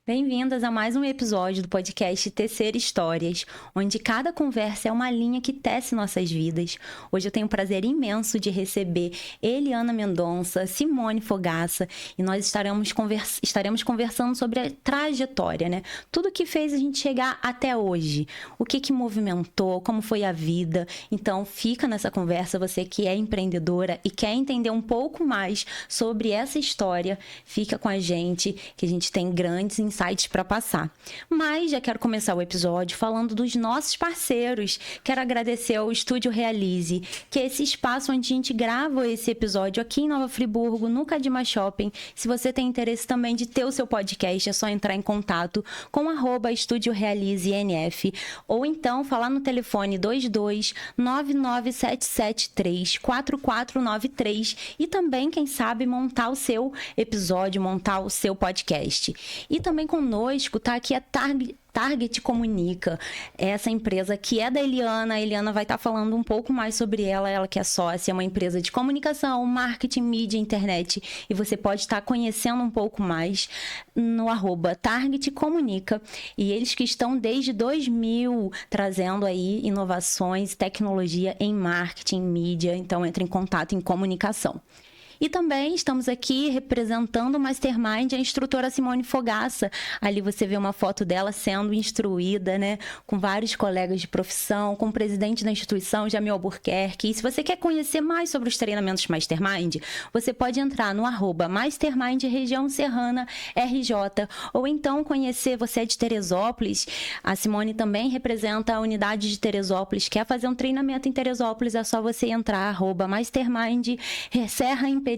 Bem-vindas a mais um episódio do podcast Tecer Histórias, onde cada conversa é uma linha que tece nossas vidas. Hoje eu tenho o prazer imenso de receber Eliana Mendonça, Simone Fogaça, e nós estaremos conversando sobre a trajetória, né? Tudo que fez a gente chegar até hoje, o que movimentou, como foi a vida. Então, fica nessa conversa, você que é empreendedora e quer entender um pouco mais sobre essa história, fica com a gente, que a gente tem grandes insights para passar. Mas já quero começar o episódio falando dos nossos parceiros. Quero agradecer ao Estúdio Realize, que é esse espaço onde a gente grava esse episódio aqui em Nova Friburgo, no Cadima Shopping. Se você tem interesse também de ter o seu podcast, é só entrar em contato com @Estúdio Realize NF, ou então falar no telefone 22 99773 4493 e também, quem sabe, montar o seu episódio, montar o seu podcast. E também conosco está aqui a Target Comunica, essa empresa que é da Eliana. A Eliana vai estar falando um pouco mais sobre ela que é sócia, é uma empresa de comunicação, marketing, mídia, internet, e você pode estar conhecendo um pouco mais no @Target Comunica, e eles que estão desde 2000 trazendo aí inovações, tecnologia em marketing, mídia, então entre em contato em comunicação. E também estamos aqui representando o Mastermind, a instrutora Simone Fogaça. Ali você vê uma foto dela sendo instruída, né? Com vários colegas de profissão, com o presidente da instituição, Jamil Albuquerque. E se você quer conhecer mais sobre os treinamentos Mastermind, você pode entrar no @Mastermind Região Serrana RJ. Ou então conhecer, você é de Teresópolis, a Simone também representa a unidade de Teresópolis. Quer fazer um treinamento em Teresópolis, é só você entrar, @Mastermind Serra Imperial,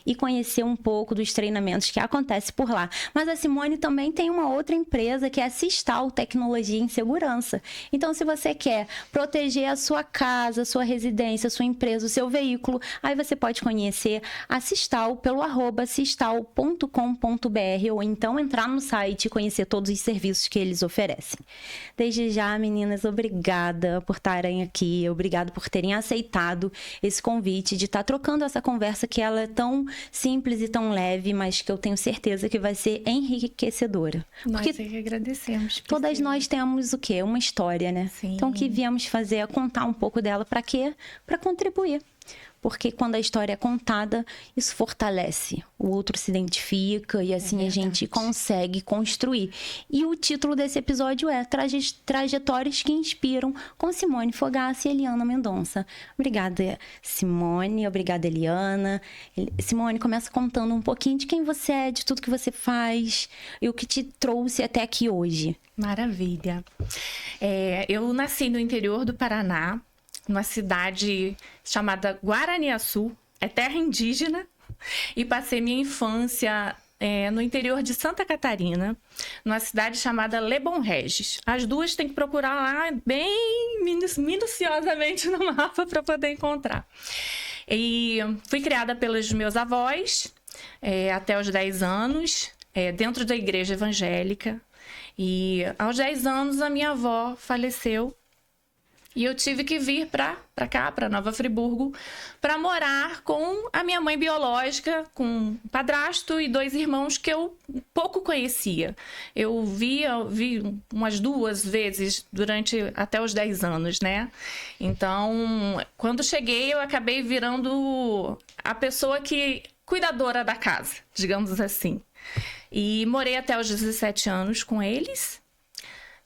e conhecer um pouco dos treinamentos que acontecem por lá. Mas a Simone também tem uma outra empresa que é a Sistal Tecnologia em Segurança. Então, se você quer proteger a sua casa, a sua residência, a sua empresa, o seu veículo, aí você pode conhecer a Sistal pelo @sistal.com.br, ou então entrar no site e conhecer todos os serviços que eles oferecem. Desde já, meninas, obrigada por estarem aqui, obrigada por terem aceitado esse convite de estar trocando essa conversa, que ela é tão simples e tão leve, mas que eu tenho certeza que vai ser enriquecedora. Nós é que agradecemos. Todas nós temos o quê? Uma história, né? Sim. Então, o que viemos fazer é contar um pouco dela. Para quê? Para contribuir. Porque quando a história é contada, isso fortalece. O outro se identifica e assim a gente consegue construir. E o título desse episódio é Trajetórias que Inspiram, com Simone Fogaça e Eliana Mendonça. Obrigada, Simone. Obrigada, Eliana. Simone, começa contando um pouquinho de quem você é, de tudo que você faz e o que te trouxe até aqui hoje. Maravilha. Eu nasci no interior do Paraná, numa cidade chamada Guaraniaçu, é terra indígena, e passei minha infância no interior de Santa Catarina, numa cidade chamada Lebon Regis. As duas tem que procurar lá bem minuciosamente no mapa para poder encontrar. E fui criada pelos meus avós até os 10 anos, dentro da igreja evangélica. E aos 10 anos a minha avó faleceu. E eu tive que vir para cá, para Nova Friburgo, para morar com a minha mãe biológica, com um padrasto e 2 irmãos que eu pouco conhecia. Eu vi umas 2 vezes até os 10 anos, né? Então, quando cheguei, eu acabei virando a pessoa cuidadora da casa, digamos assim. E morei até os 17 anos com eles.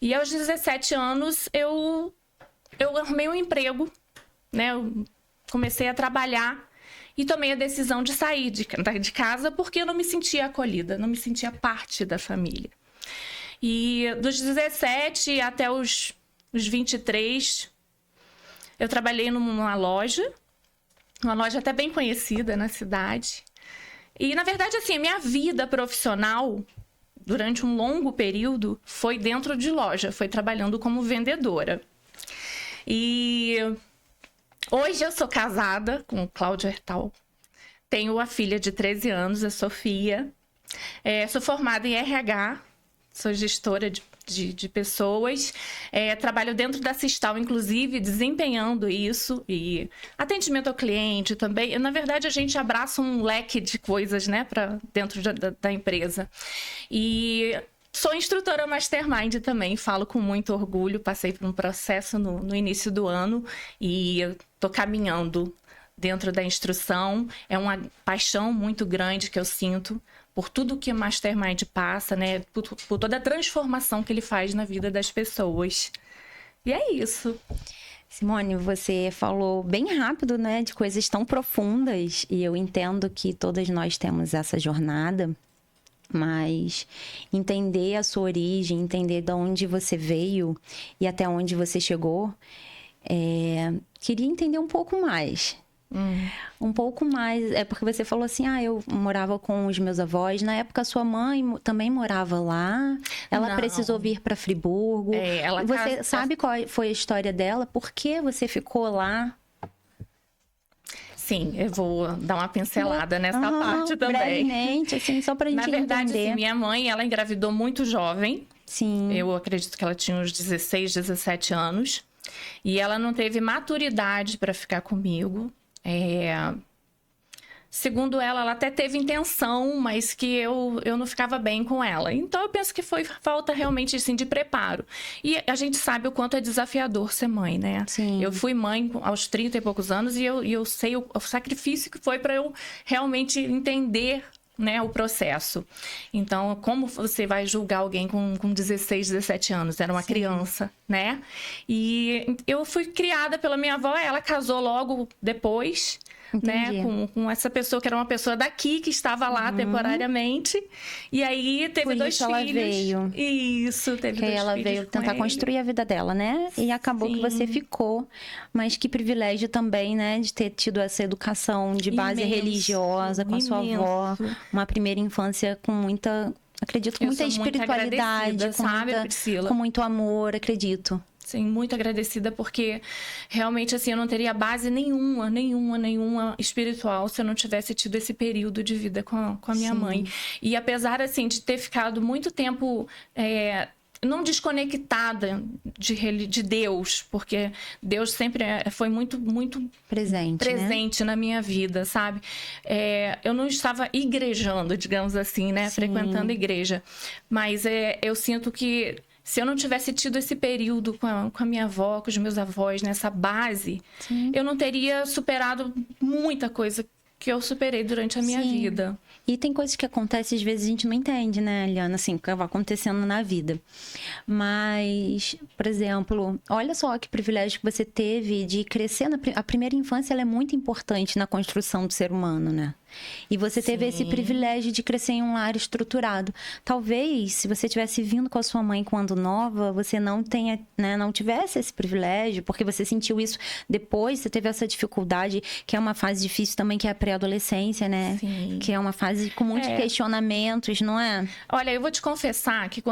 E aos 17 anos, eu arrumei um emprego, né? Eu comecei a trabalhar e tomei a decisão de sair de casa porque eu não me sentia acolhida, não me sentia parte da família. E dos 17 até os 23, eu trabalhei numa loja até bem conhecida na cidade. E, na verdade, assim, a minha vida profissional, durante um longo período, foi dentro de loja, foi trabalhando como vendedora. E hoje eu sou casada com o Cláudio Hertal. Tenho a filha de 13 anos, a Sofia. Sou formada em RH, sou gestora de pessoas. Trabalho dentro da Sistal, inclusive, desempenhando isso. E atendimento ao cliente também. Na verdade, a gente abraça um leque de coisas, né, dentro da empresa. E Sou instrutora Mastermind também, falo com muito orgulho. Passei por um processo no início do ano e eu tô caminhando dentro da instrução. É uma paixão muito grande que eu sinto por tudo que o Mastermind passa, né? Por toda a transformação que ele faz na vida das pessoas. E é isso. Simone, você falou bem rápido, né, de coisas tão profundas, e eu entendo que todas nós temos essa jornada, mas entender a sua origem, entender de onde você veio e até onde você chegou, queria entender um pouco mais. Um pouco mais, porque você falou assim, eu morava com os meus avós. Na época, sua mãe também morava lá. Ela Não. precisou vir para Friburgo. Você sabe qual foi a história dela? Por que você ficou lá? Sim, eu vou dar uma pincelada nessa parte também. Brevemente, assim, só pra gente entender. Na verdade, assim, minha mãe, ela engravidou muito jovem. Sim. Eu acredito que ela tinha uns 16, 17 anos. E ela não teve maturidade para ficar comigo. Segundo ela até teve intenção, mas que eu não ficava bem com ela. Então, eu penso que foi falta realmente, assim, de preparo. E a gente sabe o quanto é desafiador ser mãe, né? Sim. Eu fui mãe aos 30 e poucos anos e eu sei o sacrifício que foi para eu realmente entender, né, o processo. Então, como você vai julgar alguém com 16, 17 anos? Era uma criança, né? E eu fui criada pela minha avó, ela casou logo depois, né, com essa pessoa que era uma pessoa daqui, que estava lá temporariamente. E aí teve Por dois isso filhos. ela veio. Isso, teve Que dois ela filhos veio com tentar ele. construir a vida dela, né? E acabou que você ficou. Mas que privilégio também, né? De ter tido essa educação de base Imenso, religiosa com a sua avó. Uma primeira infância com muita... Acredito, com muita sou muito espiritualidade. agradecida, sabe, Priscila? Com muito amor, acredito. Sim, muito agradecida, porque realmente, assim, eu não teria base nenhuma espiritual se eu não tivesse tido esse período de vida com a minha mãe. E apesar, assim, de ter ficado muito tempo... não desconectada de Deus, porque Deus sempre foi muito presente, né, na minha vida, sabe? Eu não estava igrejando, digamos assim, né? Frequentando a igreja. Mas eu sinto que se eu não tivesse tido esse período com a minha avó, com os meus avós, nessa base, eu não teria superado muita coisa que eu superei durante a minha vida. E tem coisas que acontecem, às vezes a gente não entende, né, Eliana? Assim, que vai acontecendo na vida. Mas, por exemplo, olha só que privilégio que você teve de crescer. A primeira infância, ela é muito importante na construção do ser humano, né? E você teve esse privilégio de crescer em um lar estruturado. Talvez, se você tivesse vindo com a sua mãe quando nova, você não tenha, né, não tivesse esse privilégio, porque você sentiu isso depois, você teve essa dificuldade, que é uma fase difícil também, que é a pré-adolescência, né? Sim. Que é uma fase com muitos questionamentos, não é? Olha, eu vou te confessar que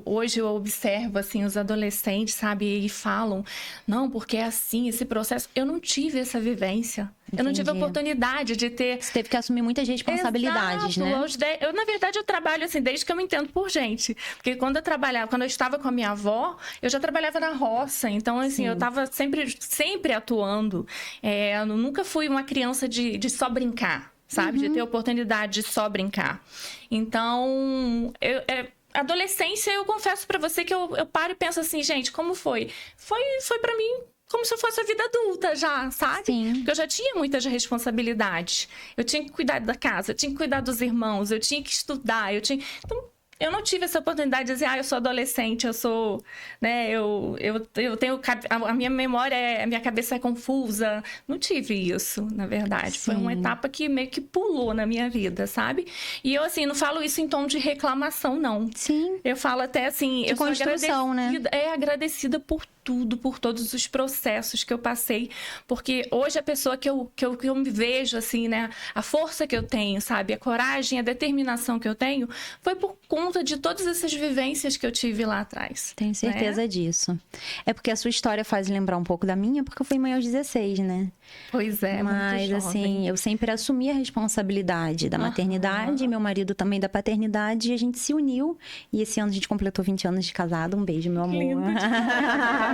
hoje eu observo, assim, os adolescentes, sabe, e falam, não, porque é assim, esse processo. Eu não tive essa vivência. Eu não tive a oportunidade de ter... Você teve que assumir muitas responsabilidades, Exato. né? Na verdade, eu trabalho assim, desde que eu me entendo por gente. Porque quando eu estava com a minha avó, eu já trabalhava na roça. Então, assim, eu estava sempre atuando. Eu nunca fui uma criança de só brincar, sabe? De ter oportunidade de só brincar. Então, adolescência, eu confesso pra você que eu paro e penso assim, gente, como foi? Foi pra mim como se eu fosse a vida adulta já, sabe? Sim. Porque eu já tinha muitas responsabilidades. Eu tinha que cuidar da casa, eu tinha que cuidar dos irmãos, eu tinha que estudar, Então, eu não tive essa oportunidade de dizer, eu sou adolescente, eu sou, né, eu tenho, a minha memória, a minha cabeça é confusa. Não tive isso, na verdade. Foi uma etapa que meio que pulou na minha vida, sabe? E eu, assim, não falo isso em tom de reclamação, não. Sim. Eu falo até, assim, De construção, né? Agradecida por tudo, por todos os processos que eu passei, porque hoje a pessoa que eu me vejo, assim, né, a força que eu tenho, sabe, a coragem, a determinação que eu tenho, foi por conta de todas essas vivências que eu tive lá atrás. Tenho certeza disso. É porque a sua história faz lembrar um pouco da minha, porque eu fui mãe aos 16, né? Pois é, mas muito assim, jovem. eu sempre assumi a responsabilidade da maternidade, meu marido também da paternidade, e a gente se uniu, e esse ano a gente completou 20 anos de casado. Um beijo, meu amor. Lindo demais.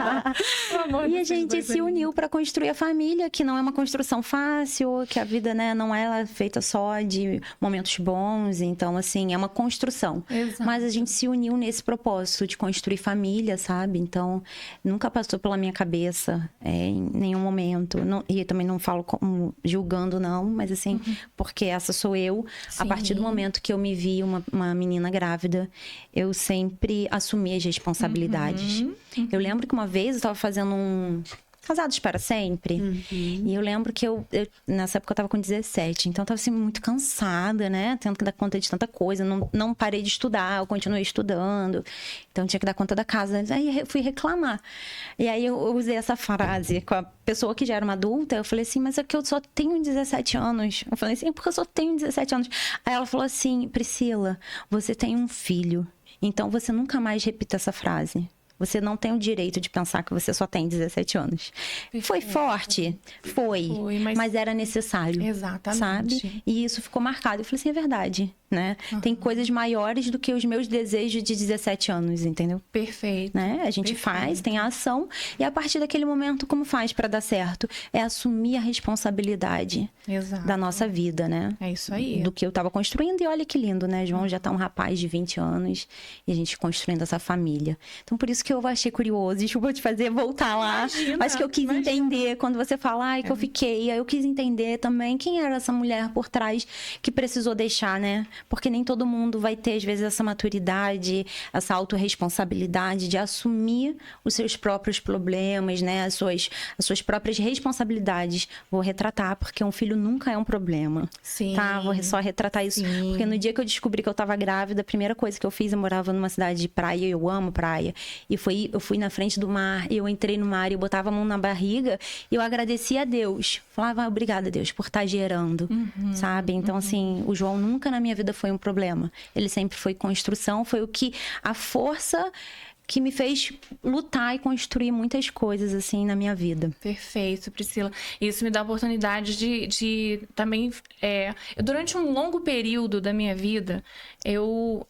E a gente se uniu para construir a família, que não é uma construção fácil, que a vida, né, não é feita só de momentos bons. Então, assim, é uma construção. Exato. Mas a gente se uniu nesse propósito de construir família, sabe? Então, nunca passou pela minha cabeça em nenhum momento. E eu também não falo como julgando, não, mas assim, porque essa sou eu. Sim. A partir do momento que eu me vi uma menina grávida, eu sempre assumi as responsabilidades. Eu lembro que uma vez eu estava fazendo um Casados para Sempre. E eu lembro que nessa época eu tava com 17. Então eu tava assim, muito cansada, né? Tendo que dar conta de tanta coisa. Não parei de estudar, eu continuei estudando. Então tinha que dar conta da casa. Aí eu fui reclamar. E aí eu usei essa frase com a pessoa que já era uma adulta. Eu falei assim, mas é que eu só tenho 17 anos. Eu falei assim, porque eu só tenho 17 anos. Aí ela falou assim, Priscila, você tem um filho. Então você nunca mais repita essa frase. Você não tem o direito de pensar que você só tem 17 anos. Perfeito. Foi forte? Foi, mas era necessário. Exatamente. Sabe? E isso ficou marcado. Eu falei assim, é verdade, né? Tem coisas maiores do que os meus desejos de 17 anos, entendeu? Perfeito. Né? A gente faz, tem a ação. E a partir daquele momento, como faz para dar certo? É assumir a responsabilidade da nossa vida, né? É isso aí. Do que eu tava construindo. E olha que lindo, né? João já tá um rapaz de 20 anos. E a gente construindo essa família. Então, por isso que eu achei curioso, e vou te fazer voltar lá. Acho que eu quis entender, quando você fala, que eu fiquei, eu quis entender também quem era essa mulher por trás que precisou deixar, né? Porque nem todo mundo vai ter, às vezes, essa maturidade, essa autorresponsabilidade de assumir os seus próprios problemas, né? As suas próprias responsabilidades. Vou retratar, porque um filho nunca é um problema. Sim. Tá? Vou só retratar isso. Sim. Porque no dia que eu descobri que eu tava grávida, a primeira coisa que eu fiz, eu morava numa cidade de praia, eu amo praia. E eu fui na frente do mar, eu entrei no mar, eu botava a mão na barriga e eu agradecia a Deus. Falava, obrigada, Deus, por estar gerando, sabe? Então, assim, o João nunca na minha vida foi um problema. Ele sempre foi construção, foi a força que me fez lutar e construir muitas coisas, assim, na minha vida. Perfeito, Priscila. Isso me dá a oportunidade de também... durante um longo período da minha vida, eu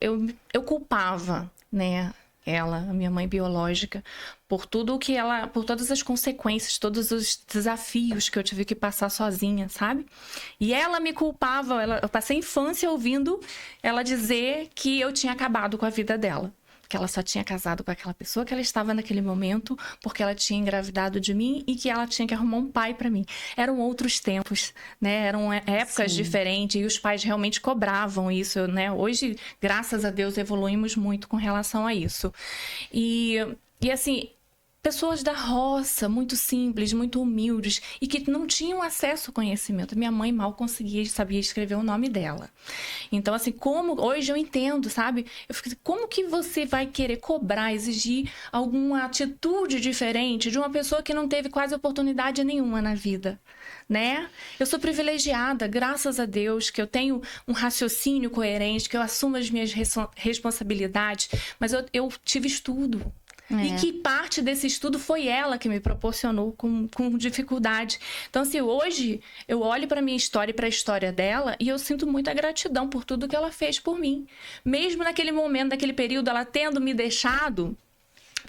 culpava, né? Ela, a minha mãe biológica, por todas as consequências, todos os desafios que eu tive que passar sozinha, sabe? E ela me culpava, eu passei a infância ouvindo ela dizer que eu tinha acabado com a vida dela. Que ela só tinha casado com aquela pessoa que ela estava naquele momento, porque ela tinha engravidado de mim e que ela tinha que arrumar um pai para mim. Eram outros tempos, né? Eram épocas diferentes e os pais realmente cobravam isso, né? Hoje, graças a Deus, evoluímos muito com relação a isso. E assim... Pessoas da roça, muito simples, muito humildes e que não tinham acesso ao conhecimento. Minha mãe mal sabia escrever o nome dela. Então, assim, hoje eu entendo, sabe? Eu fico assim, como que você vai querer cobrar, exigir alguma atitude diferente de uma pessoa que não teve quase oportunidade nenhuma na vida, né? Eu sou privilegiada, graças a Deus, que eu tenho um raciocínio coerente, que eu assumo as minhas responsabilidades, mas eu tive estudo. E que parte desse estudo foi ela que me proporcionou com dificuldade. Então, assim, hoje eu olho para a minha história e para a história dela e eu sinto muita gratidão por tudo que ela fez por mim. Mesmo naquele momento, naquele período, ela tendo me deixado,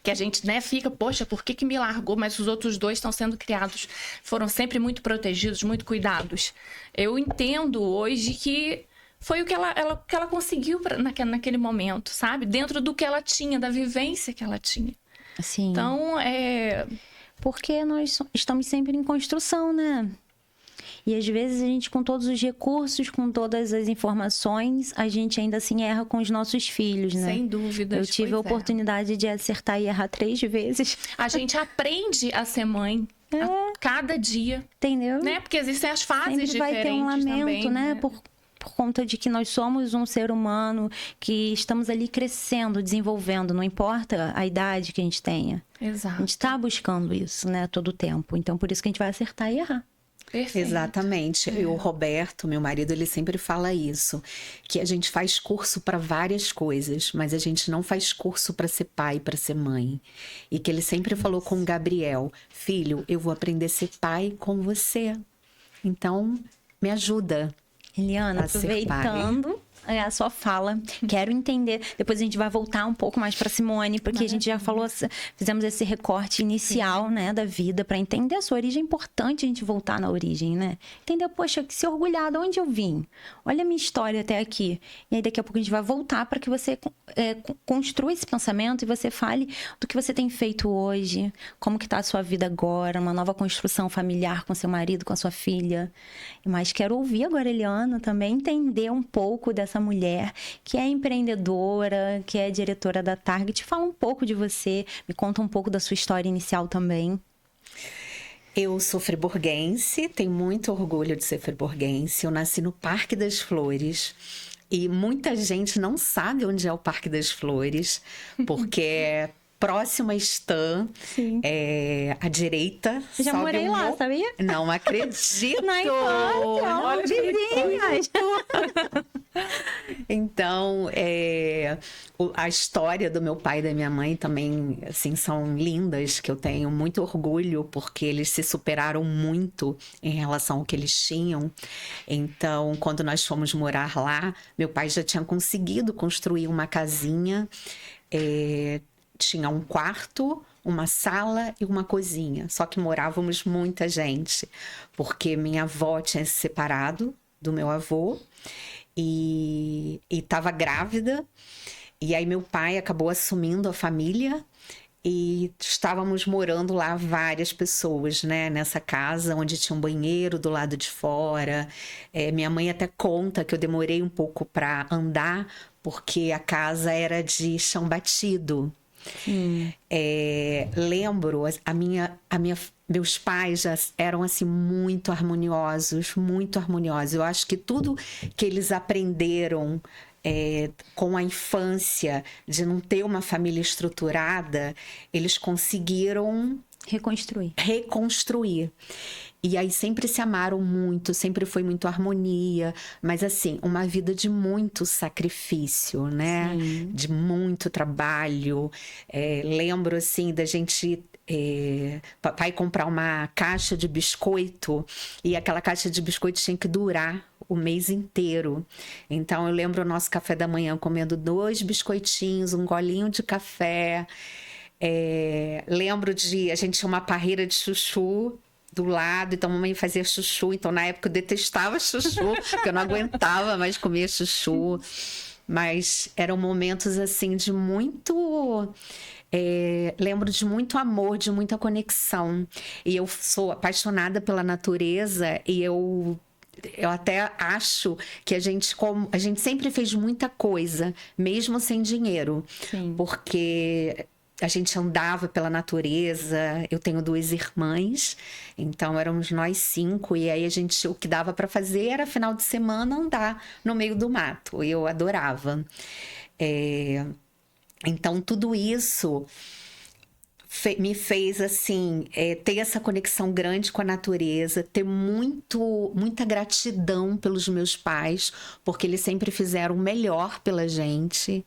que a gente, né, fica, poxa, por que me largou? Mas os outros dois estão sendo criados, foram sempre muito protegidos, muito cuidados. Eu entendo hoje que foi o que ela conseguiu naquele momento, sabe? Dentro do que ela tinha, da vivência que ela tinha. Sim. Então, Porque nós estamos sempre em construção, né? E às vezes a gente, com todos os recursos, com todas as informações, a gente ainda assim erra com os nossos filhos, né? Sem dúvida. Eu tive a oportunidade de acertar e errar 3 vezes. A gente aprende a ser mãe a cada dia. Entendeu? Né? Porque existem as fases sempre vai ter um lamento, também, né? Por conta de que nós somos um ser humano, que estamos ali crescendo, desenvolvendo, não importa a idade que a gente tenha. Exato. A gente está buscando isso, né, todo o tempo. Então, por isso que a gente vai acertar e errar. Perfeito. Exatamente. E o Roberto, meu marido, ele sempre fala isso, que a gente faz curso para várias coisas, mas a gente não faz curso para ser pai, para ser mãe. E que ele sempre falou com o Gabriel, filho, eu vou aprender a ser pai com você. Então, me ajuda. Eliana, aproveitando, a sua fala. Quero entender. Depois a gente vai voltar um pouco mais para Simone, porque a gente já falou, fizemos esse recorte inicial, né, da vida, para entender a sua origem. É importante a gente voltar na origem, né? Entender, poxa, se orgulhar de onde eu vim. Olha a minha história até aqui. E aí daqui a pouco a gente vai voltar para que você construa esse pensamento e você fale do que você tem feito hoje, como que tá a sua vida agora, uma nova construção familiar com seu marido, com a sua filha. Mas quero ouvir agora, Eliana, também entender um pouco dessa mulher que é empreendedora, que é diretora da Target. Fala um pouco de você, me conta um pouco da sua história inicial também. Eu sou friburguense, tenho muito orgulho de ser friburguense. Eu nasci no Parque das Flores. E muita gente não sabe onde é o Parque das Flores, porque é próximo à Stan, à direita. Já morei lá, sabia? Não acredito! Na infância, vizinhas! Então, a história do meu pai e da minha mãe também, assim, são lindas, que eu tenho muito orgulho, porque eles se superaram muito em relação ao que eles tinham. Então, quando nós fomos morar lá, meu pai já tinha conseguido construir uma casinha, tinha um quarto, uma sala e uma cozinha. Só que morávamos muita gente, porque minha avó tinha se separado do meu avô e estava grávida. E aí meu pai acabou assumindo a família e estávamos morando lá várias pessoas, né? Nessa casa onde tinha um banheiro do lado de fora. Minha mãe até conta que eu demorei um pouco para andar, porque a casa era de chão batido. Lembro, meus pais já eram assim muito harmoniosos, muito harmoniosos. Eu acho que tudo que eles aprenderam com a infância, de não ter uma família estruturada, eles conseguiram reconstruir. E aí sempre se amaram muito, sempre foi muito harmonia, mas assim, uma vida de muito sacrifício, né? Sim. De muito trabalho. Lembro assim da gente papai comprar uma caixa de biscoito e aquela caixa de biscoito tinha que durar o mês inteiro. Então eu lembro o nosso café da manhã comendo 2 biscoitinhos, um golinho de café. Lembro a gente tinha uma parreira de chuchu do lado, então a mamãe fazia chuchu, então na época eu detestava chuchu, porque eu não aguentava mais comer chuchu, mas eram momentos assim de muito... lembro de muito amor, de muita conexão, e eu sou apaixonada pela natureza, e eu até acho que a gente sempre fez muita coisa, mesmo sem dinheiro. Sim. Porque a gente andava pela natureza. Eu tenho 2 irmãs, então éramos nós 5, e aí o que dava para fazer era final de semana andar no meio do mato. Eu adorava. Então tudo isso me fez assim ter essa conexão grande com a natureza, ter muita gratidão pelos meus pais, porque eles sempre fizeram o melhor pela gente.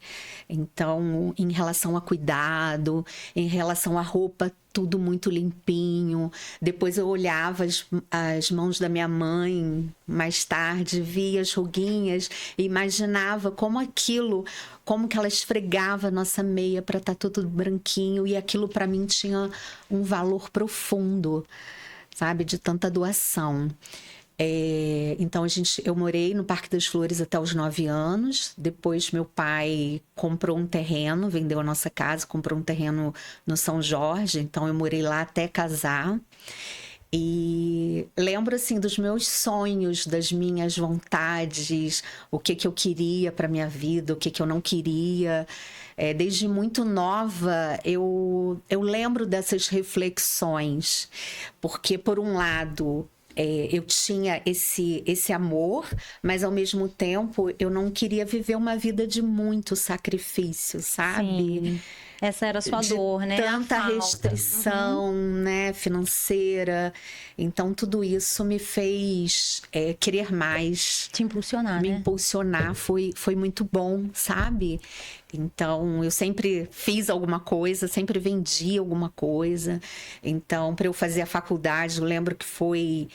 Então, em relação a cuidado, em relação à roupa, tudo muito limpinho. Depois eu olhava as mãos da minha mãe mais tarde, via as ruguinhas e imaginava como que ela esfregava a nossa meia para estar tudo branquinho, e aquilo para mim tinha um valor profundo, sabe, de tanta doação. Então eu morei no Parque das Flores até os 9 anos. Depois meu pai comprou um terreno, vendeu a nossa casa, comprou um terreno no São Jorge. Então eu morei lá até casar. E lembro assim dos meus sonhos, das minhas vontades, o que eu queria para minha vida, o que eu não queria. Desde muito nova eu lembro dessas reflexões, porque por um lado eu tinha esse amor, mas ao mesmo tempo eu não queria viver uma vida de muito sacrifício, sabe? Sim. Essa era a sua dor, né? Tanta restrição, né, financeira. Então, tudo isso me fez querer mais. Te impulsionar, Me né? impulsionar. Foi muito bom, sabe? Então, eu sempre fiz alguma coisa, sempre vendi alguma coisa. Então, para eu fazer a faculdade, eu lembro que foi...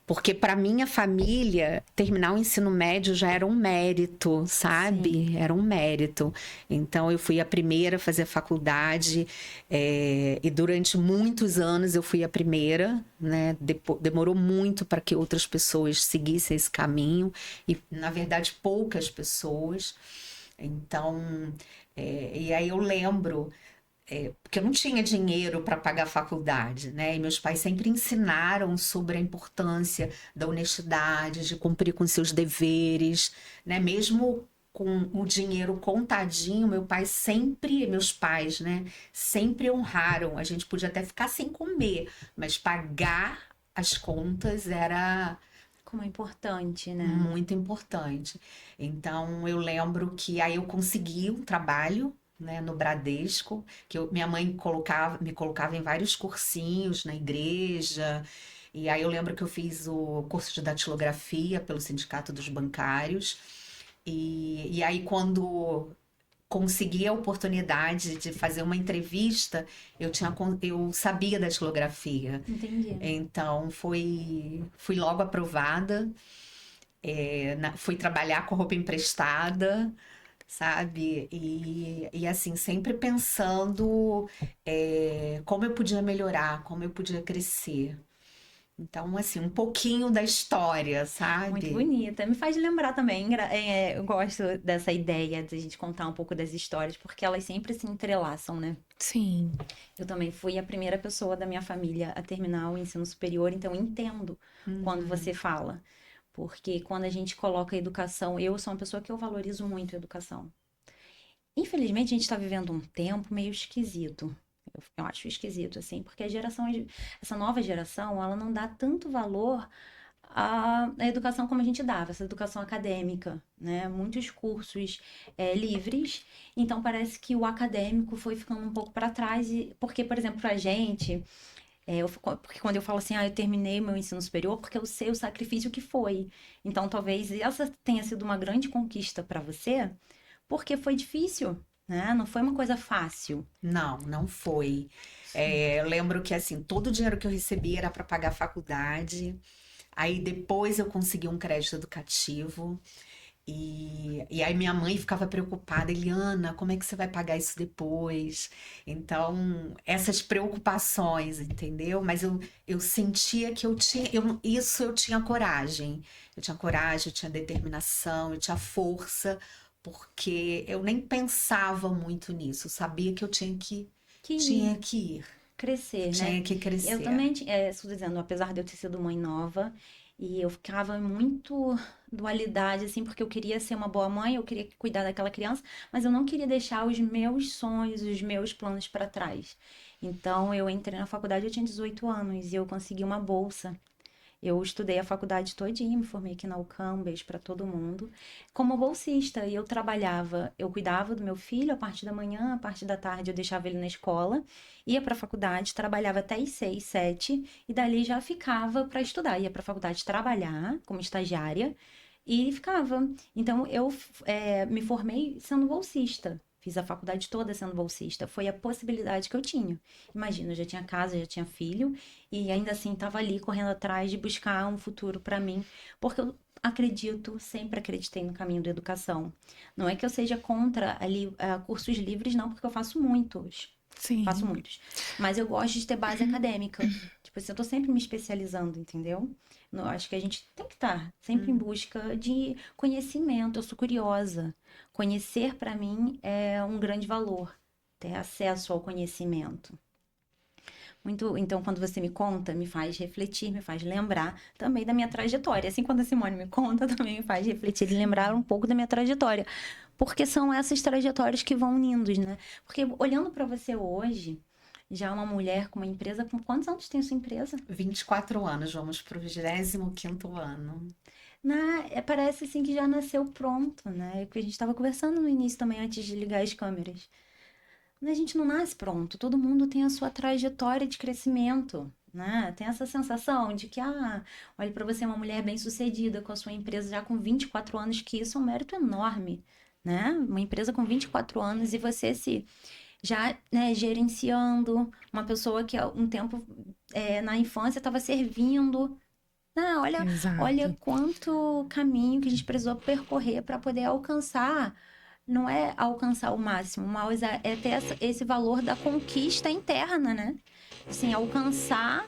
Porque para minha família, terminar o ensino médio já era um mérito, sabe? Sim. Era um mérito. Então, eu fui a primeira a fazer faculdade, e durante muitos anos eu fui a primeira, né? Demorou muito para que outras pessoas seguissem esse caminho, e, na verdade, poucas pessoas. Então, e aí eu lembro. Porque eu não tinha dinheiro para pagar a faculdade, né? E meus pais sempre ensinaram sobre a importância da honestidade, de cumprir com seus deveres, né? Mesmo com o dinheiro contadinho, meus pais, né? Sempre honraram. A gente podia até ficar sem comer, mas pagar as contas era Como é importante, né? muito importante. Então, eu lembro que aí eu consegui um trabalho, né, no Bradesco, que minha mãe me colocava em vários cursinhos na igreja. E aí eu lembro que eu fiz o curso de datilografia pelo Sindicato dos Bancários. E aí, quando consegui a oportunidade de fazer uma entrevista, eu sabia datilografia. Entendi. Então, fui logo aprovada. Fui trabalhar com roupa emprestada, sabe? E assim, sempre pensando como eu podia melhorar, como eu podia crescer. Então, assim, um pouquinho da história, Muito sabe? bonita. Me faz lembrar também, eu gosto dessa ideia de a gente contar um pouco das histórias, porque elas sempre se entrelaçam, né? Sim. Eu também fui a primeira pessoa da minha família a terminar o ensino superior, então eu entendo quando você fala. Porque quando a gente coloca a educação, eu sou uma pessoa que eu valorizo muito a educação. Infelizmente, a gente está vivendo um tempo meio esquisito. Eu acho esquisito, assim, porque essa nova geração, ela não dá tanto valor à educação como a gente dava, essa educação acadêmica, né? Muitos cursos livres, então parece que o acadêmico foi ficando um pouco para trás, porque, por exemplo, para a gente, porque quando eu falo assim, eu terminei meu ensino superior, porque eu sei o sacrifício que foi. Então, talvez essa tenha sido uma grande conquista para você, porque foi difícil, né? Não foi uma coisa fácil. Não, não foi. Eu lembro que, assim, todo o dinheiro que eu recebi era para pagar a faculdade. Aí depois eu consegui um crédito educativo. E aí minha mãe ficava preocupada, Eliana, como é que você vai pagar isso depois? Então, essas preocupações, entendeu? Mas eu sentia que eu tinha coragem. Eu tinha coragem, eu tinha determinação, eu tinha força, porque eu nem pensava muito nisso. Eu sabia que eu tinha que ir, Crescer, né? tinha que Eu crescer. também, estou dizendo, apesar de eu ter sido mãe nova, e eu ficava muito dualidade, assim, porque eu queria ser uma boa mãe, eu queria cuidar daquela criança, mas eu não queria deixar os meus sonhos, os meus planos para trás. Então, eu entrei na faculdade, eu tinha 18 anos, e eu consegui uma bolsa. Eu estudei a faculdade todinha, me formei aqui na UCAM, um beijo para todo mundo, como bolsista. E eu trabalhava, eu cuidava do meu filho a parte da manhã, a parte da tarde eu deixava ele na escola, ia para a faculdade, trabalhava até às 6, 7, e dali já ficava para estudar. Ia para a faculdade trabalhar como estagiária e ficava. Então eu me formei sendo bolsista. Fiz a faculdade toda sendo bolsista. Foi a possibilidade que eu tinha. Imagina, eu já tinha casa, já tinha filho, e ainda assim estava ali correndo atrás de buscar um futuro para mim, porque eu acredito, sempre acreditei no caminho da educação. Não é que eu seja contra ali cursos livres, não, porque eu faço muitos. Sim. Faço muitos. Mas eu gosto de ter base acadêmica. Tipo assim, eu tô sempre me especializando, entendeu? Eu acho que a gente tem que estar sempre em busca de conhecimento. Eu sou curiosa. Conhecer, para mim, é um grande valor. Ter acesso ao conhecimento. Então, quando você me conta, me faz refletir, me faz lembrar também da minha trajetória. Assim, quando a Simone me conta, também me faz refletir e lembrar um pouco da minha trajetória. Porque são essas trajetórias que vão unindo, né? Porque olhando para você hoje, já uma mulher com uma empresa, com quantos anos tem a sua empresa? 24 anos, vamos pro 25º ano. Parece assim que já nasceu pronto, né? Que a gente estava conversando no início também, antes de ligar as câmeras. A gente não nasce pronto, todo mundo tem a sua trajetória de crescimento, né? Tem essa sensação de que, olha, para você é uma mulher bem-sucedida com a sua empresa já com 24 anos, que isso é um mérito enorme, né? Uma empresa com 24 anos e você já, né, gerenciando uma pessoa que há um tempo na infância estava servindo. Ah, Exato. olha quanto caminho que a gente precisou percorrer para poder alcançar. Não é alcançar o máximo, mas é ter esse valor da conquista interna, né? Assim, alcançar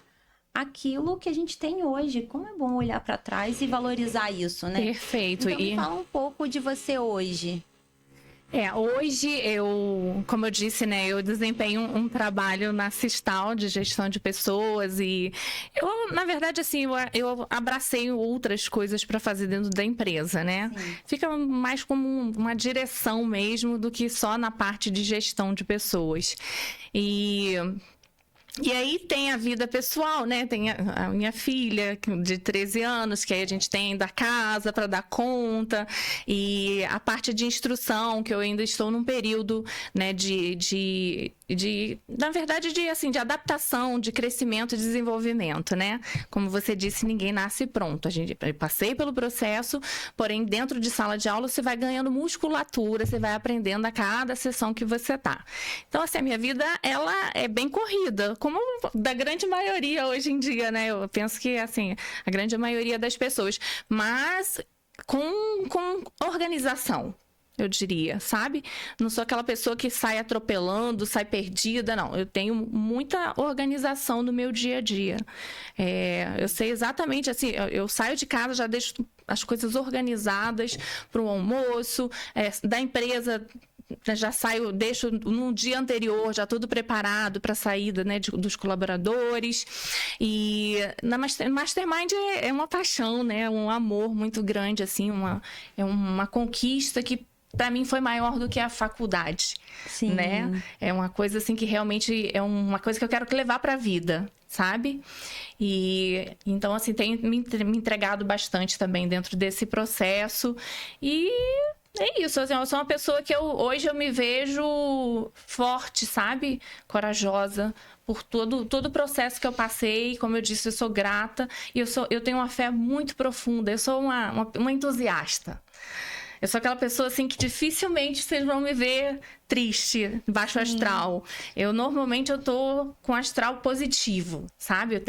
aquilo que a gente tem hoje. Como é bom olhar para trás e valorizar isso, né? Perfeito. Então, me fala um pouco de você hoje. Hoje como eu disse, né, eu desempenho um trabalho na Sistal de gestão de pessoas e eu, na verdade, assim, eu abracei outras coisas para fazer dentro da empresa, né? Sim. Fica mais como uma direção mesmo do que só na parte de gestão de pessoas. E aí tem a vida pessoal, né? Tem a minha filha de 13 anos, que aí a gente tem da casa para dar conta. E a parte de instrução, que eu ainda estou num período, né, na verdade, de adaptação, de crescimento e desenvolvimento, né? Como você disse, ninguém nasce pronto. Eu passei pelo processo, porém, dentro de sala de aula, você vai ganhando musculatura, você vai aprendendo a cada sessão que você tá. Então, assim, a minha vida, ela é bem corrida, como da grande maioria hoje em dia, né? Eu penso que, assim, a grande maioria das pessoas. Mas com organização, eu diria, sabe? Não sou aquela pessoa que sai atropelando, sai perdida, não. Eu tenho muita organização no meu dia a dia. Eu sei exatamente, assim, eu saio de casa, já deixo as coisas organizadas para o almoço, da empresa. Já saio, deixo num dia anterior já tudo preparado para a saída, né, dos colaboradores. E na Mastermind é uma paixão, né, um amor muito grande, assim, é uma conquista que para mim foi maior do que a faculdade. Sim. Né? É uma coisa assim que realmente é uma coisa que eu quero levar para a vida, sabe? E então, assim, tenho me entregado bastante também dentro desse processo. E é isso, assim, eu sou uma pessoa que hoje eu me vejo forte, sabe? Corajosa por todo o processo que eu passei. Como eu disse, eu sou grata e eu tenho uma fé muito profunda. Eu sou uma entusiasta. Eu sou aquela pessoa, assim, que dificilmente vocês vão me ver triste, baixo astral. Normalmente, eu tô com astral positivo, sabe?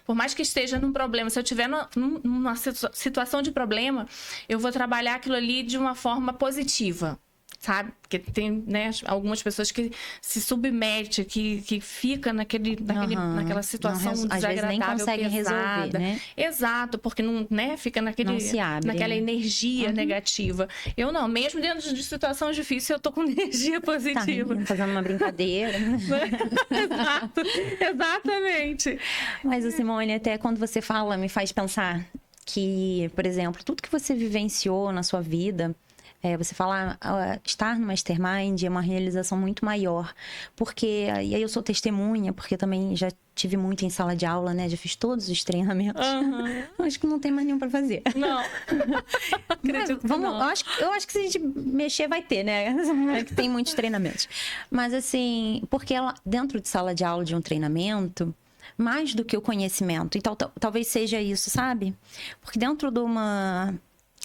Por mais que esteja num problema, se eu tiver numa situação de problema, eu vou trabalhar aquilo ali de uma forma positiva, sabe? Porque tem, né, algumas pessoas que se submetem, que fica naquela situação desagradável, às vezes nem conseguem pesada. resolver, né? Exato, porque não, né, fica Não se abre, naquela né? energia negativa. Eu não, mesmo dentro de situação difícil, eu tô com energia Tá positiva. rindo, fazendo uma brincadeira. Exato, exatamente. Mas, Simone, até quando você fala, me faz pensar que, por exemplo, tudo que você vivenciou na sua vida, você fala, estar no Mastermind é uma realização muito maior. Porque, e aí eu sou testemunha, porque também já tive muito em sala de aula, né? Já fiz todos os treinamentos. Acho que não tem mais nenhum para fazer. Não. Acredito que não. Eu acho que se a gente mexer, vai ter, né? Que tem muitos treinamentos. Mas, assim, porque dentro de sala de aula de um treinamento, mais do que o conhecimento. Então, talvez seja isso, sabe? Porque dentro de uma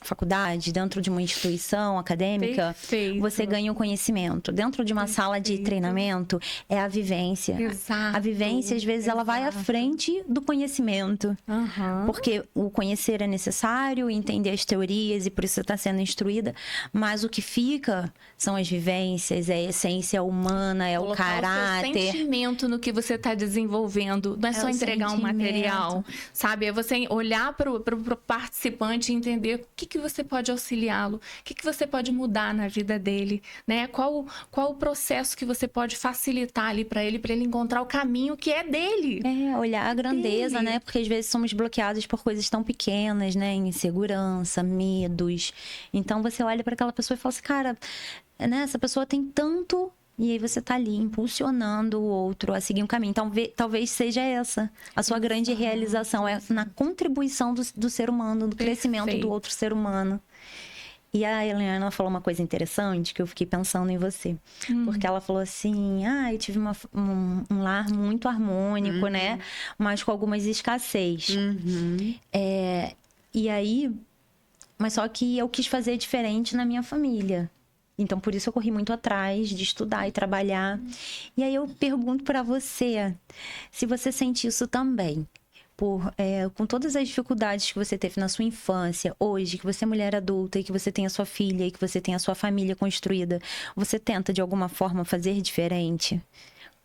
faculdade, dentro de uma instituição acadêmica, Perfeito. você ganha o conhecimento. Dentro de uma sala de treinamento, é a vivência. Exato. A vivência, às vezes, ela vai à frente do conhecimento. Porque o conhecer é necessário, entender as teorias, e por isso você está sendo instruída. Mas o que fica são as vivências, é a essência humana, é o caráter. O seu sentimento no que você está desenvolvendo. Não é só entregar um material, sabe? É você olhar para o participante e entender o que você pode auxiliá-lo, o que você pode mudar na vida dele, né? Qual o processo que você pode facilitar ali para ele encontrar o caminho que é dele. Olhar a grandeza, né? Porque às vezes somos bloqueados por coisas tão pequenas, né? Insegurança, medos. Então você olha para aquela pessoa e fala assim, cara, né? Essa pessoa tem tanto. E aí você tá ali impulsionando o outro a seguir um caminho. Então, talvez seja essa a sua grande realização. É na contribuição do ser humano, do crescimento do outro ser humano. E a Eliana falou uma coisa interessante que eu fiquei pensando em você. Porque ela falou assim, eu tive um lar muito harmônico, né? Mas com algumas escassez. E aí... Mas só que eu quis fazer diferente na minha família. Então, por isso eu corri muito atrás de estudar e trabalhar. E aí eu pergunto para você, se você sente isso também. com todas as dificuldades que você teve na sua infância, hoje, que você é mulher adulta e que você tem a sua filha e que você tem a sua família construída, você tenta de alguma forma fazer diferente?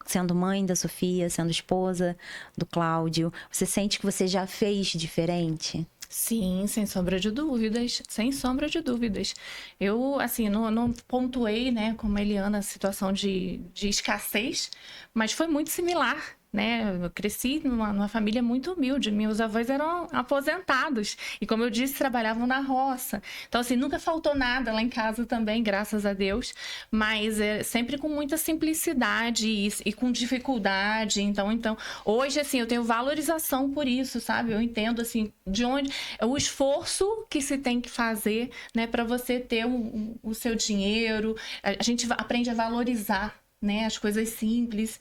Sendo mãe da Sofia, sendo esposa do Cláudio, você sente que você já fez diferente? Sim, sem sombra de dúvidas, sem sombra de dúvidas. Eu, assim, não pontuei, né, como a Eliana, a situação de escassez, mas foi muito similar, né? Eu cresci numa família muito humilde, meus avós eram aposentados e, como eu disse, trabalhavam na roça. Então, assim, nunca faltou nada lá em casa também, graças a Deus, mas sempre com muita simplicidade e com dificuldade. Então, hoje, assim, eu tenho valorização por isso, sabe? Eu entendo, assim, de onde o esforço que se tem que fazer, né, para você ter o seu dinheiro. A gente aprende a valorizar, né, as coisas simples,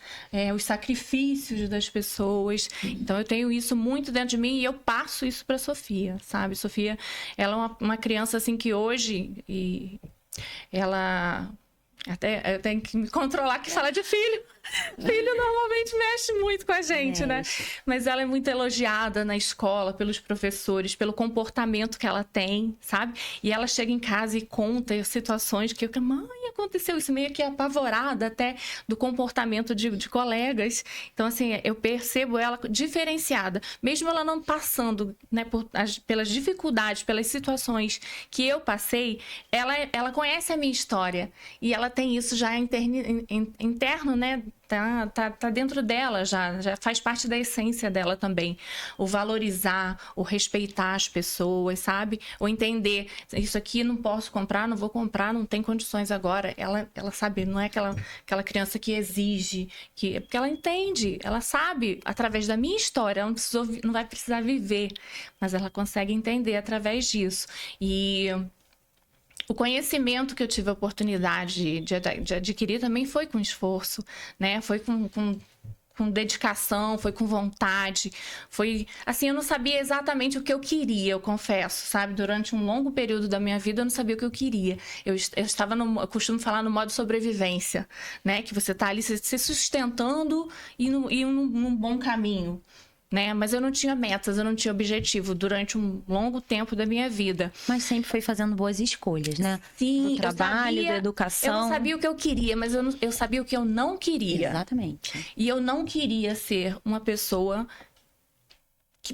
os sacrifícios das pessoas. Então, eu tenho isso muito dentro de mim e eu passo isso para Sofia, sabe? Sofia, ela é uma criança, assim, que hoje, ela... Até eu tenho que me controlar que fala de filho. Filho normalmente mexe muito com a gente, né? Mas ela é muito elogiada na escola pelos professores, pelo comportamento que ela tem, sabe? E ela chega em casa e conta situações que eu... Mãe, aconteceu isso, meio que apavorada até do comportamento de colegas. Então, assim, eu percebo ela diferenciada. Mesmo ela não passando, né, pelas dificuldades, pelas situações que eu passei, ela conhece a minha história. E ela tem isso já interno, né? Tá dentro dela, já faz parte da essência dela também. O valorizar, o respeitar as pessoas, sabe? O entender, isso aqui não posso comprar, não vou comprar, não tem condições agora. Ela sabe, não é aquela criança que exige, porque ela entende, ela sabe, através da minha história, ela não vai precisar viver, mas ela consegue entender através disso. E o conhecimento que eu tive a oportunidade de adquirir também foi com esforço, né? Foi com dedicação, foi com vontade, foi... Assim, eu não sabia exatamente o que eu queria, eu confesso, sabe? Durante um longo período da minha vida, eu não sabia o que eu queria. Eu estava eu costumo falar no modo sobrevivência, né? Que você está ali se sustentando e num bom caminho, né? Mas eu não tinha metas, eu não tinha objetivo durante um longo tempo da minha vida. Mas sempre foi fazendo boas escolhas, né? Sim, do trabalho, da educação. Eu não sabia o que eu queria, mas eu sabia o que eu não queria. Exatamente. E eu não queria ser uma pessoa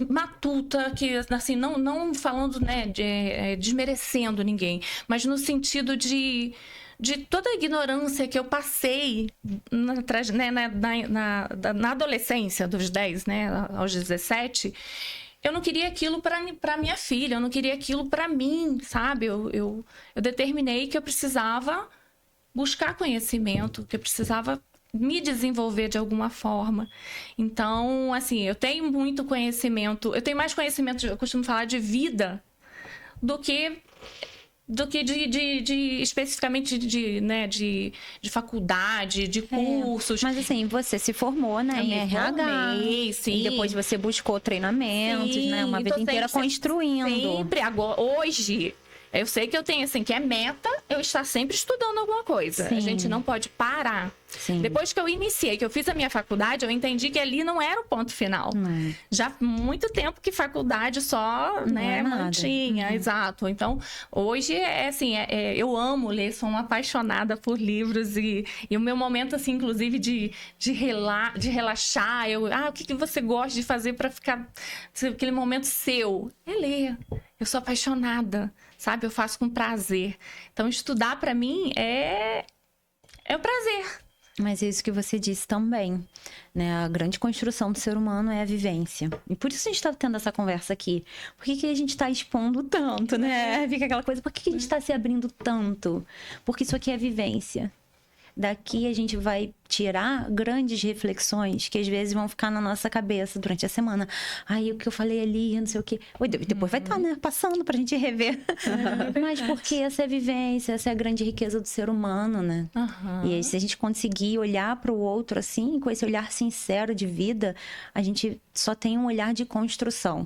matuta, que, assim, não falando, né, desmerecendo ninguém, mas no sentido de toda a ignorância que eu passei na adolescência, dos 10, né, aos 17, eu não queria aquilo para minha filha, eu não queria aquilo para mim, sabe? Eu determinei que eu precisava buscar conhecimento, que eu precisava me desenvolver de alguma forma. Então, assim, eu tenho muito conhecimento, eu tenho mais conhecimento, eu costumo falar, de vida do que especificamente de faculdade, de cursos. Mas assim, você se formou, né, em RH. Sim. E depois você buscou treinamentos, sim, né? Uma vida inteira construindo. Sempre. Agora, hoje, eu sei que eu tenho, assim, que é meta eu estar sempre estudando alguma coisa. Sim. A gente não pode parar. Sim. Depois que eu iniciei, que eu fiz a minha faculdade, eu entendi que ali não era o ponto final. Já há muito tempo que faculdade só, né, mantinha, exato. Então, hoje eu amo ler, sou uma apaixonada por livros e o meu momento, assim, inclusive de relaxar, o que você gosta de fazer para ficar aquele momento seu? É ler. Eu sou apaixonada, sabe? Eu faço com prazer. Então, estudar para mim é o prazer. Mas é isso que você disse também, né? A grande construção do ser humano é a vivência. E por isso a gente está tendo essa conversa aqui. Por que a gente está expondo tanto, né? Fica aquela coisa, por que a gente está se abrindo tanto? Porque isso aqui é vivência. Daqui a gente vai tirar grandes reflexões que às vezes vão ficar na nossa cabeça durante a semana. Aí o que eu falei ali, não sei o quê. Depois vai estar, né? Passando pra gente rever. Mas porque essa é a vivência, essa é a grande riqueza do ser humano, né? E aí, se a gente conseguir olhar para o outro assim, com esse olhar sincero de vida, a gente só tem um olhar de construção.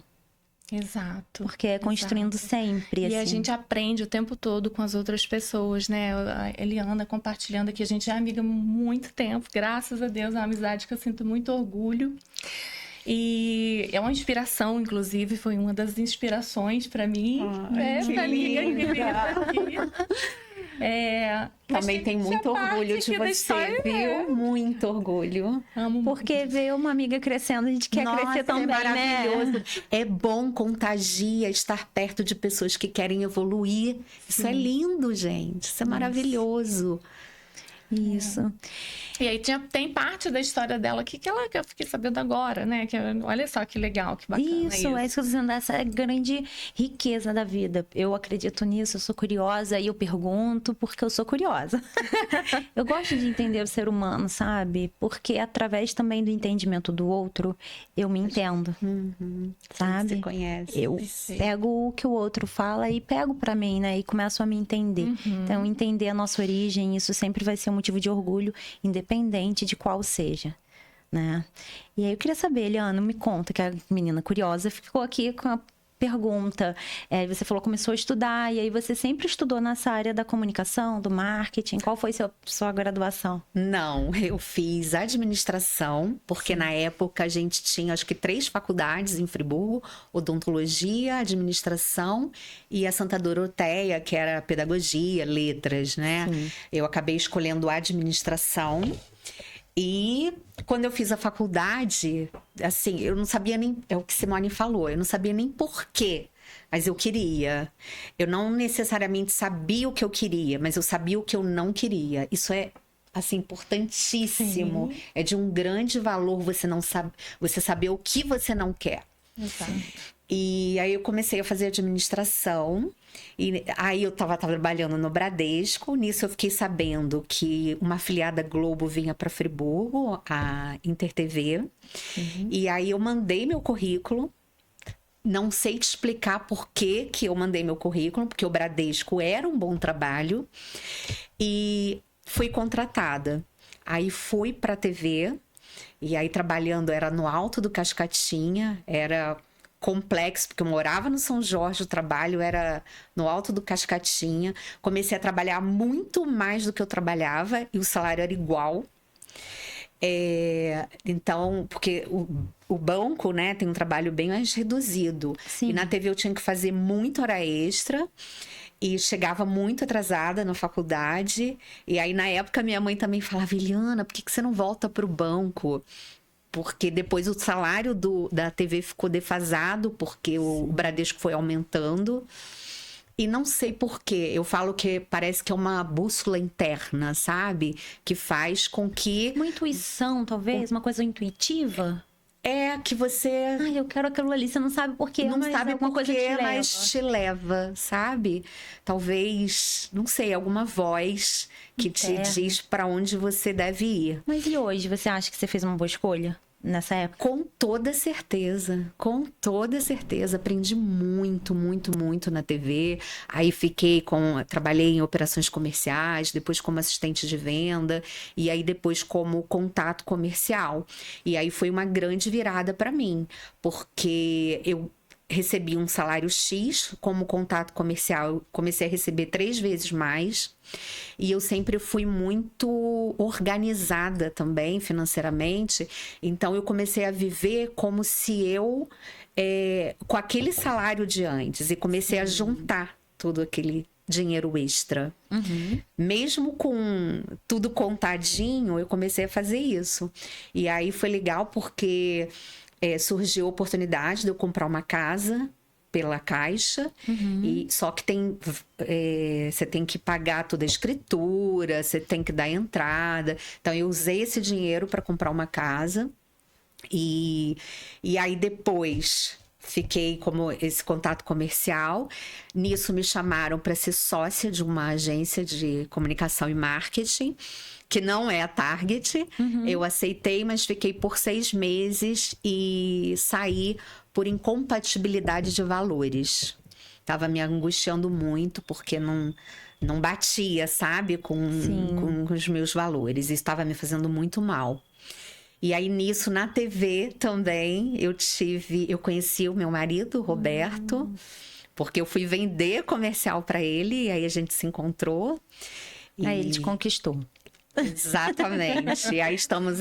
Exato. Porque é construindo sempre, e assim. a gente aprende o tempo todo com as outras pessoas, né? A Eliana compartilhando aqui, a gente é amiga há muito tempo, graças a Deus, é uma amizade que eu sinto muito orgulho. E é uma inspiração, inclusive, foi uma das inspirações para mim. Pra amiga querida aqui. Também tem muito orgulho de você, viu? Muito orgulho. Amo Porque ver uma amiga crescendo, a gente quer crescer também, é maravilhoso. né? É bom, contagia, estar perto de pessoas que querem evoluir. Isso é lindo, gente. Isso é maravilhoso. Isso. E aí tem parte da história dela aqui que eu fiquei sabendo agora, né? Olha só que legal, que bacana Isso, isso. é isso que eu tô dizendo, essa é a grande riqueza da vida. Eu acredito nisso, eu sou curiosa e eu pergunto porque eu sou curiosa. Eu gosto de entender o ser humano, sabe? Porque através também do entendimento do outro, eu me entendo, sabe? Você conhece. Eu pego o que o outro fala e pego pra mim, né? E começo a me entender. Então, entender a nossa origem, isso sempre vai ser um motivo de orgulho, independente de qual seja, né? E aí eu queria saber, Eliana, me conta, que a menina curiosa ficou aqui com a pergunta. Você falou que começou a estudar, e aí você sempre estudou nessa área da comunicação, do marketing. Qual foi sua graduação? Não, eu fiz administração, porque na época a gente tinha acho que 3 faculdades em Friburgo: odontologia, administração e a Santa Doroteia, que era pedagogia, letras, né? Sim. Eu acabei escolhendo administração. E quando eu fiz a faculdade, assim, eu não sabia nem... É o que Simone falou, eu não sabia nem porquê, mas eu queria. Eu não necessariamente sabia o que eu queria, mas eu sabia o que eu não queria. Isso é, assim, importantíssimo. Sim. É de um grande valor você saber o que você não quer. Exato. E aí eu comecei a fazer administração, e aí eu estava trabalhando no Bradesco. Nisso eu fiquei sabendo que uma afiliada Globo vinha para Friburgo, a InterTV. E aí eu mandei meu currículo. Não sei te explicar por que eu mandei meu currículo, porque o Bradesco era um bom trabalho. E fui contratada. Aí fui para a TV, e aí trabalhando era no Alto do Cascatinha, era complexo, porque eu morava no São Jorge, o trabalho era no Alto do Cascatinha. Comecei a trabalhar muito mais do que eu trabalhava e o salário era igual. Então, porque o banco, né, tem um trabalho bem mais reduzido. Sim. E na TV eu tinha que fazer muita hora extra e chegava muito atrasada na faculdade. E aí, na época, minha mãe também falava: Eliana, por que você não volta para o banco? Porque depois o salário da TV ficou defasado, porque o Bradesco foi aumentando. E não sei por quê. Eu falo que parece que é uma bússola interna, sabe? Que faz com que... Uma intuição, talvez? Uma coisa intuitiva? É que você... Ai, eu quero aquilo ali. Você não sabe por quê, não mas sabe alguma por coisa quê, te leva. mas te leva, sabe? Talvez, não sei, alguma voz que Interna. te diz para onde você deve ir. Mas e hoje, você acha que você fez uma boa escolha nessa época? Com toda certeza, com toda certeza. Aprendi muito, muito, muito na TV. Aí trabalhei em operações comerciais, depois como assistente de venda, e aí depois como contato comercial. E aí foi uma grande virada para mim, porque eu recebi um salário X como contato comercial. Eu comecei a receber 3 vezes mais. E eu sempre fui muito organizada também financeiramente. Então eu comecei a viver como se eu... com aquele salário de antes. E comecei a juntar todo aquele dinheiro extra. Mesmo com tudo contadinho, eu comecei a fazer isso. E aí foi legal porque... surgiu a oportunidade de eu comprar uma casa pela Caixa, e só que você tem que pagar toda a escritura, você tem que dar entrada. Então eu usei esse dinheiro para comprar uma casa, e aí depois fiquei como esse contato comercial. Nisso me chamaram para ser sócia de uma agência de comunicação e marketing, que não é a Target. Eu aceitei, mas fiquei por 6 meses e saí por incompatibilidade de valores. Tava me angustiando muito, porque não batia, sabe, com os meus valores. Isso estava me fazendo muito mal. E aí, nisso, na TV também, eu conheci o meu marido, Roberto, porque eu fui vender comercial para ele, e aí a gente se encontrou. Aí ele te conquistou. Exatamente. E aí estamos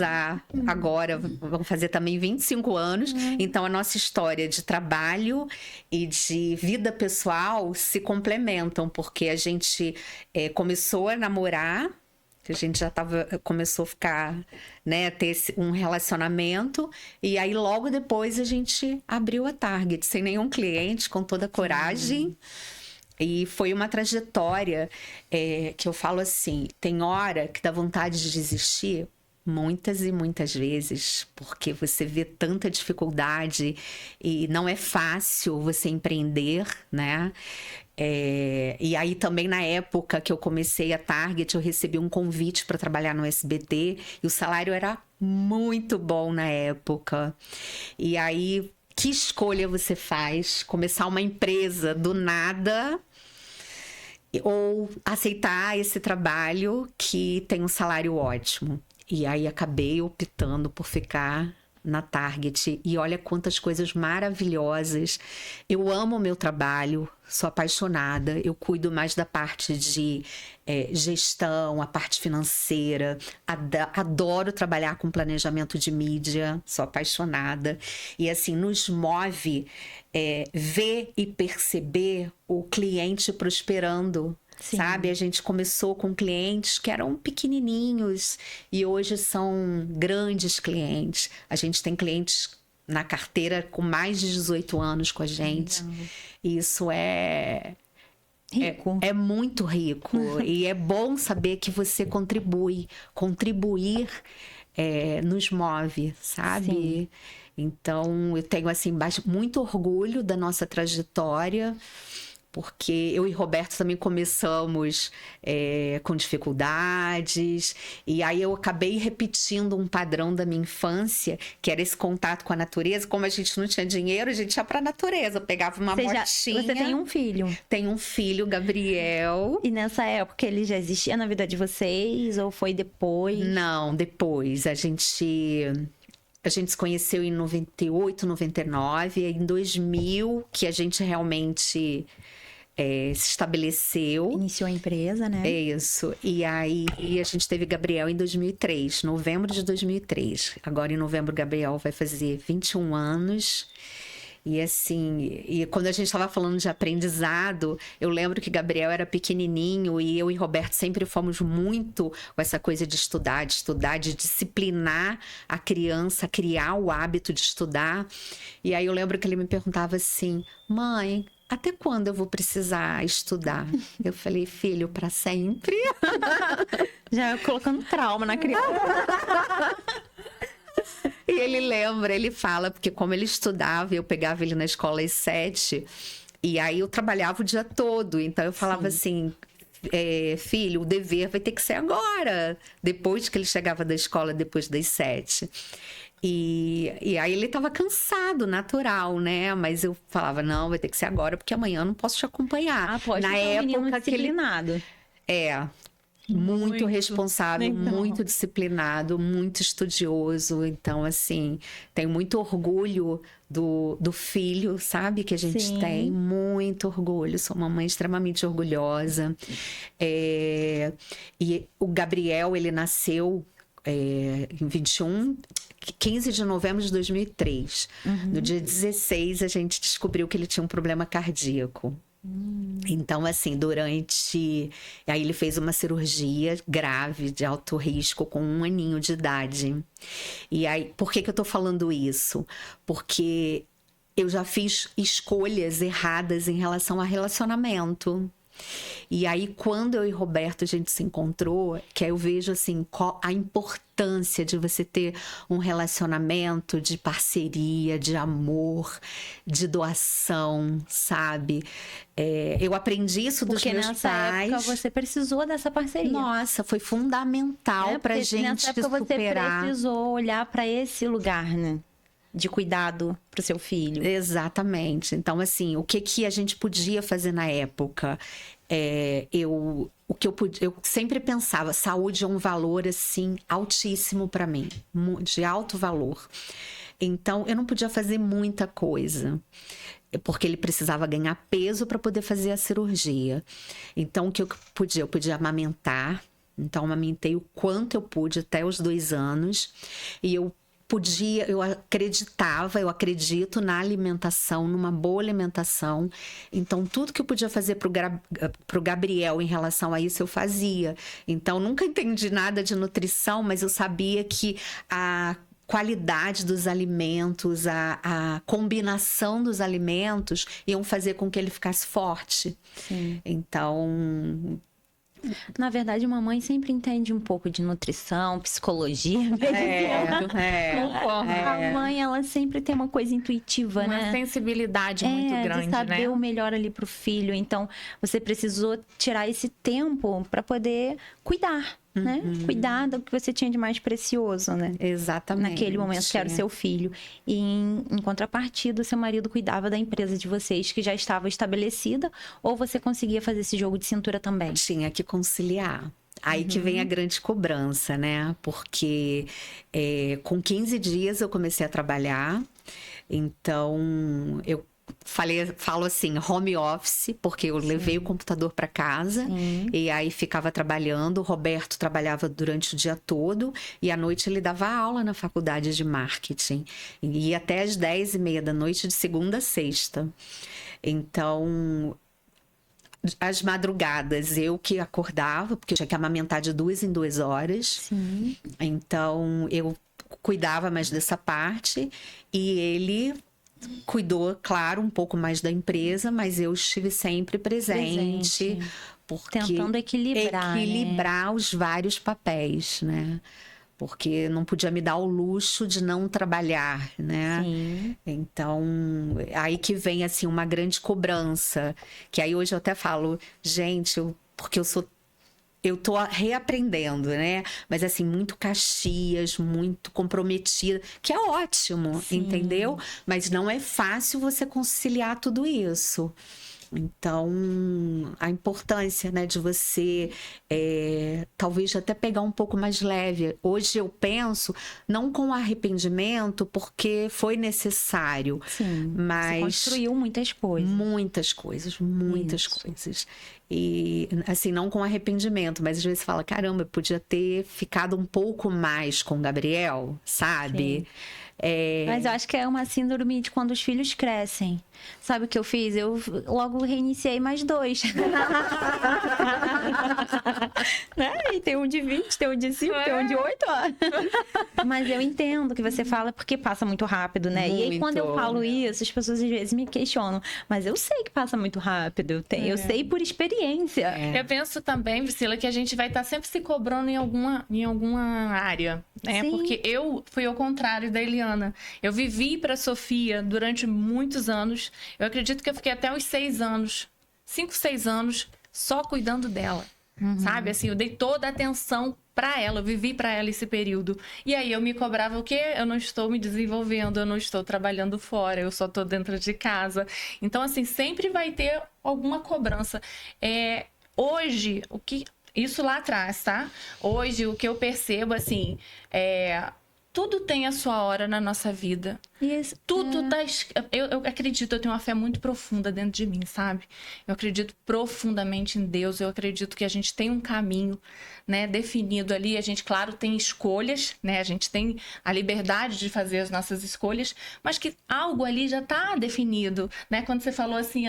agora, vamos fazer também 25 anos. Então, a nossa história de trabalho e de vida pessoal se complementam, porque a gente começou a namorar, a gente já começou a ficar, né, ter um relacionamento, e aí logo depois a gente abriu a Target, sem nenhum cliente, com toda a coragem. E foi uma trajetória que eu falo assim, tem hora que dá vontade de desistir, muitas e muitas vezes, porque você vê tanta dificuldade e não é fácil você empreender, né? E aí também na época que eu comecei a Target, eu recebi um convite para trabalhar no SBT e o salário era muito bom na época. E aí, que escolha você faz? Começar uma empresa do nada ou aceitar esse trabalho que tem um salário ótimo? E aí acabei optando por ficar na Target. E olha quantas coisas maravilhosas. Eu amo o meu trabalho, sou apaixonada. Eu cuido mais da parte de gestão, a parte financeira. Adoro trabalhar com planejamento de mídia, sou apaixonada. E assim, nos move ver e perceber o cliente prosperando. Sim. Sabe? A gente começou com clientes que eram pequenininhos e hoje são grandes clientes. A gente tem clientes na carteira com mais de 18 anos com a gente. E isso rico. É muito rico. E é bom saber que você contribui. Contribuir nos move, sabe? Sim. Então, eu tenho assim, muito orgulho da nossa trajetória. Porque eu e Roberto também começamos com dificuldades. E aí eu acabei repetindo um padrão da minha infância, que era esse contato com a natureza. Como a gente não tinha dinheiro, a gente ia pra natureza. Eu pegava uma motinha. Você tem um filho? Tenho um filho, Gabriel. E nessa época ele já existia na vida de vocês? Ou foi depois? Não, depois. A gente se conheceu em 98, 99. E em 2000 que a gente realmente se estabeleceu. Iniciou a empresa, né? É isso. E aí a gente teve Gabriel em 2003, novembro de 2003. Agora em novembro Gabriel vai fazer 21 anos. E assim, quando a gente estava falando de aprendizado, eu lembro que Gabriel era pequenininho e eu e Roberto sempre fomos muito com essa coisa de estudar, de disciplinar a criança, criar o hábito de estudar. E aí eu lembro que ele me perguntava assim, mãe, até quando eu vou precisar estudar? Eu falei, filho, para sempre. Já colocando trauma na criança. E ele lembra, ele fala, porque como ele estudava, eu pegava ele na escola às 7, e aí eu trabalhava o dia todo. Então eu falava assim, filho, o dever vai ter que ser agora, depois que ele chegava da escola, depois das 7. E aí ele estava cansado, natural, né? Mas eu falava, não, vai ter que ser agora, porque amanhã eu não posso te acompanhar. Na época que ele... Muito responsável, então. Muito disciplinado, muito estudioso. Então, assim, tenho muito orgulho do filho, sabe? Que a gente tem. Muito orgulho. Sou uma mãe extremamente orgulhosa. E o Gabriel, ele nasceu em 15 de novembro de 2003. No dia 16, a gente descobriu que ele tinha um problema cardíaco. Então, assim, aí ele fez uma cirurgia grave, de alto risco, com 1 aninho de idade. E aí, por que eu tô falando isso? Porque eu já fiz escolhas erradas em relação a relacionamento. E aí, quando eu e Roberto a gente se encontrou, que aí eu vejo assim, a importância de você ter um relacionamento de parceria, de amor, de doação, sabe? Eu aprendi isso dos meus pais. Porque nessa época você precisou dessa parceria. Nossa, foi fundamental pra gente nessa época superar. Você precisou olhar para esse lugar, né? De cuidado pro seu filho. Exatamente. Então, assim, o que a gente podia fazer na época? Eu sempre pensava, saúde é um valor, assim, altíssimo para mim. De alto valor. Então, eu não podia fazer muita coisa. Porque ele precisava ganhar peso para poder fazer a cirurgia. Então, o que eu podia? Eu podia amamentar. Então, amamentei o quanto eu pude até os 2 anos. E eu acredito na alimentação, numa boa alimentação. Então, tudo que eu podia fazer pro Gabriel em relação a isso, eu fazia. Então, nunca entendi nada de nutrição, mas eu sabia que a qualidade dos alimentos, a combinação dos alimentos iam fazer com que ele ficasse forte. Sim. Então... Na verdade, mamãe sempre entende um pouco de nutrição, psicologia. A mãe, ela sempre tem uma coisa intuitiva, uma sensibilidade muito grande, de saber o melhor ali pro filho. Então, você precisou tirar esse tempo para poder cuidar, né? Cuidar do que você tinha de mais precioso, né? Exatamente. Naquele momento, que era o seu filho. E em contrapartida, seu marido cuidava da empresa de vocês, que já estava estabelecida, ou você conseguia fazer esse jogo de cintura também? Tinha que conciliar. Aí que vem a grande cobrança, né? Porque com 15 dias eu comecei a trabalhar. Então, eu falo assim, home office, porque eu levei o computador para casa. E aí ficava trabalhando. O Roberto trabalhava durante o dia todo e à noite ele dava aula na faculdade de marketing. E ia até às 10h30 da noite, de segunda a sexta. Então, as madrugadas eu que acordava, porque eu tinha que amamentar de 2 em 2 horas. Sim. Então, eu cuidava mais dessa parte e ele cuidou, claro, um pouco mais da empresa, mas eu estive sempre presente. Porque tentando equilibrar, os vários papéis, né? Porque não podia me dar o luxo de não trabalhar, né? Sim. Então, aí que vem, assim, uma grande cobrança. Que aí hoje eu até falo, gente, porque eu tô reaprendendo, né? Mas, assim, muito Caxias, muito comprometida, que é ótimo, entendeu? Mas não é fácil você conciliar tudo isso. Então, a importância, né, de você talvez até pegar um pouco mais leve. Hoje eu penso, não com arrependimento, porque foi necessário. Sim, mas você construiu muitas coisas. Muitas coisas. E, assim, não com arrependimento, mas às vezes você fala, caramba, eu podia ter ficado um pouco mais com o Gabriel, sabe? Sim. Mas eu acho que é uma síndrome de quando os filhos crescem. Sabe o que eu fiz? Eu logo reiniciei mais 2. Né? E tem um de 20, tem um de 5, tem um de 8. Ó. Mas eu entendo o que você fala, porque passa muito rápido, né? Muito. E aí, quando eu falo isso, as pessoas às vezes me questionam. Mas eu sei que passa muito rápido. Eu sei por experiência. Eu penso também, Priscila, que a gente vai estar sempre se cobrando em alguma área, né? Sim. Porque eu fui ao contrário da Eliana. Eu vivi para Sofia durante muitos anos. Eu acredito que eu fiquei até uns 6 anos, 5, 6 anos, só cuidando dela. Sabe? Assim, eu dei toda a atenção para ela, eu vivi para ela esse período. E aí eu me cobrava o quê? Eu não estou me desenvolvendo, eu não estou trabalhando fora, eu só estou dentro de casa. Então, assim, sempre vai ter alguma cobrança. Hoje, isso lá atrás, tá? Hoje, o que eu percebo, assim, tudo tem a sua hora na nossa vida. Isso. Tudo tá... Eu acredito, eu tenho uma fé muito profunda dentro de mim, sabe? Eu acredito profundamente em Deus. Eu acredito que a gente tem um caminho, né, definido ali. A gente, claro, tem escolhas, né? A gente tem a liberdade de fazer as nossas escolhas, mas que algo ali já tá definido, né? Quando você falou assim,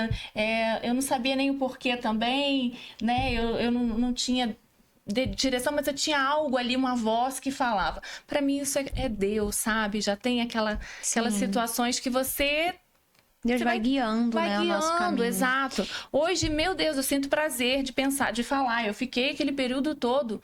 eu não sabia nem o porquê também, né? Eu não tinha... de direção, mas eu tinha algo ali, uma voz que falava. Para mim isso é Deus, sabe? Já tem aquelas situações que Deus vai guiando, né, o nosso caminho. Exato. Hoje, meu Deus, eu sinto prazer de pensar, de falar. Eu fiquei aquele período todo.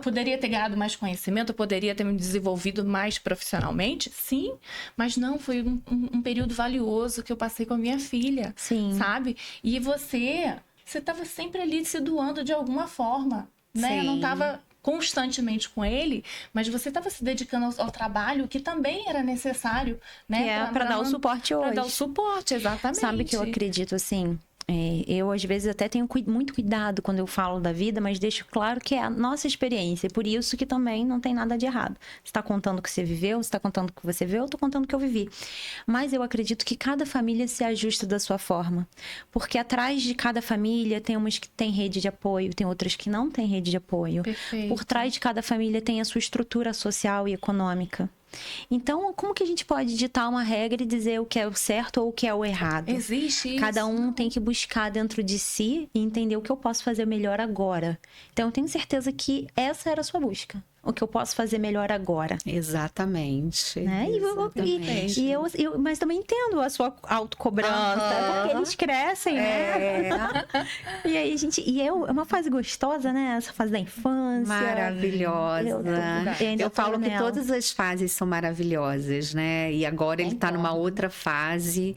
Poderia ter ganhado mais conhecimento, eu poderia ter me desenvolvido mais profissionalmente, sim. Mas não, foi um período valioso que eu passei com a minha filha, Sim. sabe? E você estava sempre ali se doando de alguma forma. Né? Sim. Eu não estava constantemente com ele, mas você estava se dedicando ao trabalho que também era necessário, né? Que para dar o suporte hoje. Para dar o suporte, exatamente. Sabe que eu acredito, assim, Eu, às vezes, até tenho muito cuidado quando eu falo da vida, mas deixo claro que é a nossa experiência. Por isso que também não tem nada de errado. Você está contando o que você viveu, você está contando o que você viu, eu estou contando o que eu vivi. Mas eu acredito que cada família se ajusta da sua forma. Porque atrás de cada família tem umas que tem rede de apoio, tem outras que não têm rede de apoio. Perfeito. Por trás de cada família tem a sua estrutura social e econômica. Então, como que a gente pode ditar uma regra e dizer o que é o certo ou o que é o errado? Existe isso. Cada um tem que buscar dentro de si e entender o que eu posso fazer melhor agora. Então, eu tenho certeza que essa era a sua busca. O que eu posso fazer melhor agora. Exatamente. Né? Exatamente. Mas também entendo a sua autocobrança, porque eles crescem, né? E aí, é uma fase gostosa, né? Essa fase da infância. Maravilhosa. Eu falo que todas as fases são maravilhosas, né? E agora ele tá numa outra fase.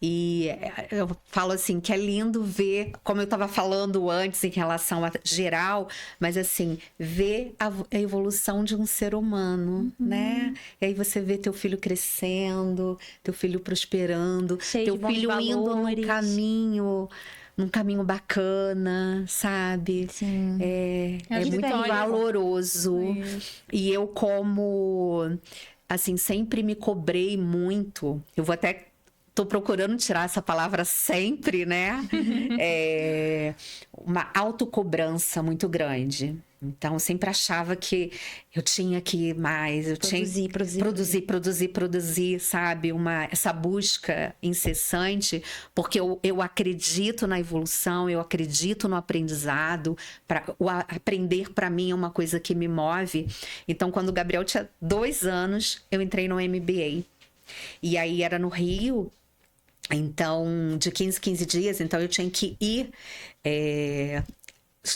E eu falo assim, que é lindo ver, como eu estava falando antes em relação a geral, mas assim, ver a evolução de um ser humano, né? E aí você vê teu filho crescendo, teu filho prosperando, teu filho indo num caminho bacana, sabe? Sim. É muito valoroso. E eu, como, assim, sempre me cobrei muito, eu vou até... Tô procurando tirar essa palavra sempre, né? Uma autocobrança muito grande. Então, eu sempre achava que eu tinha que ir mais. Eu produzir, sabe? Essa busca incessante. Porque eu acredito na evolução, eu acredito no aprendizado. O aprender, para mim, é uma coisa que me move. Então, quando o Gabriel tinha 2 anos, eu entrei no MBA. E aí, era no Rio... Então, de 15 dias, então eu tinha que ir...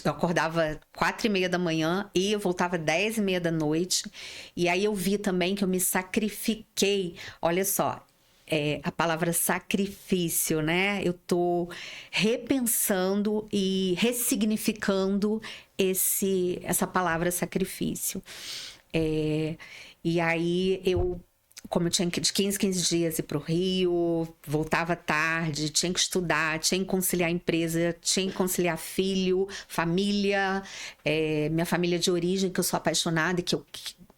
Eu acordava 4h30 da manhã e eu voltava 10h30 da noite. E aí eu vi também que eu me sacrifiquei. Olha só, a palavra sacrifício, né? Eu tô repensando e ressignificando essa palavra sacrifício. E aí como eu tinha de 15 dias ir para o Rio, voltava tarde, tinha que estudar, tinha que conciliar empresa, tinha que conciliar filho, família, minha família de origem, que eu sou apaixonada e que eu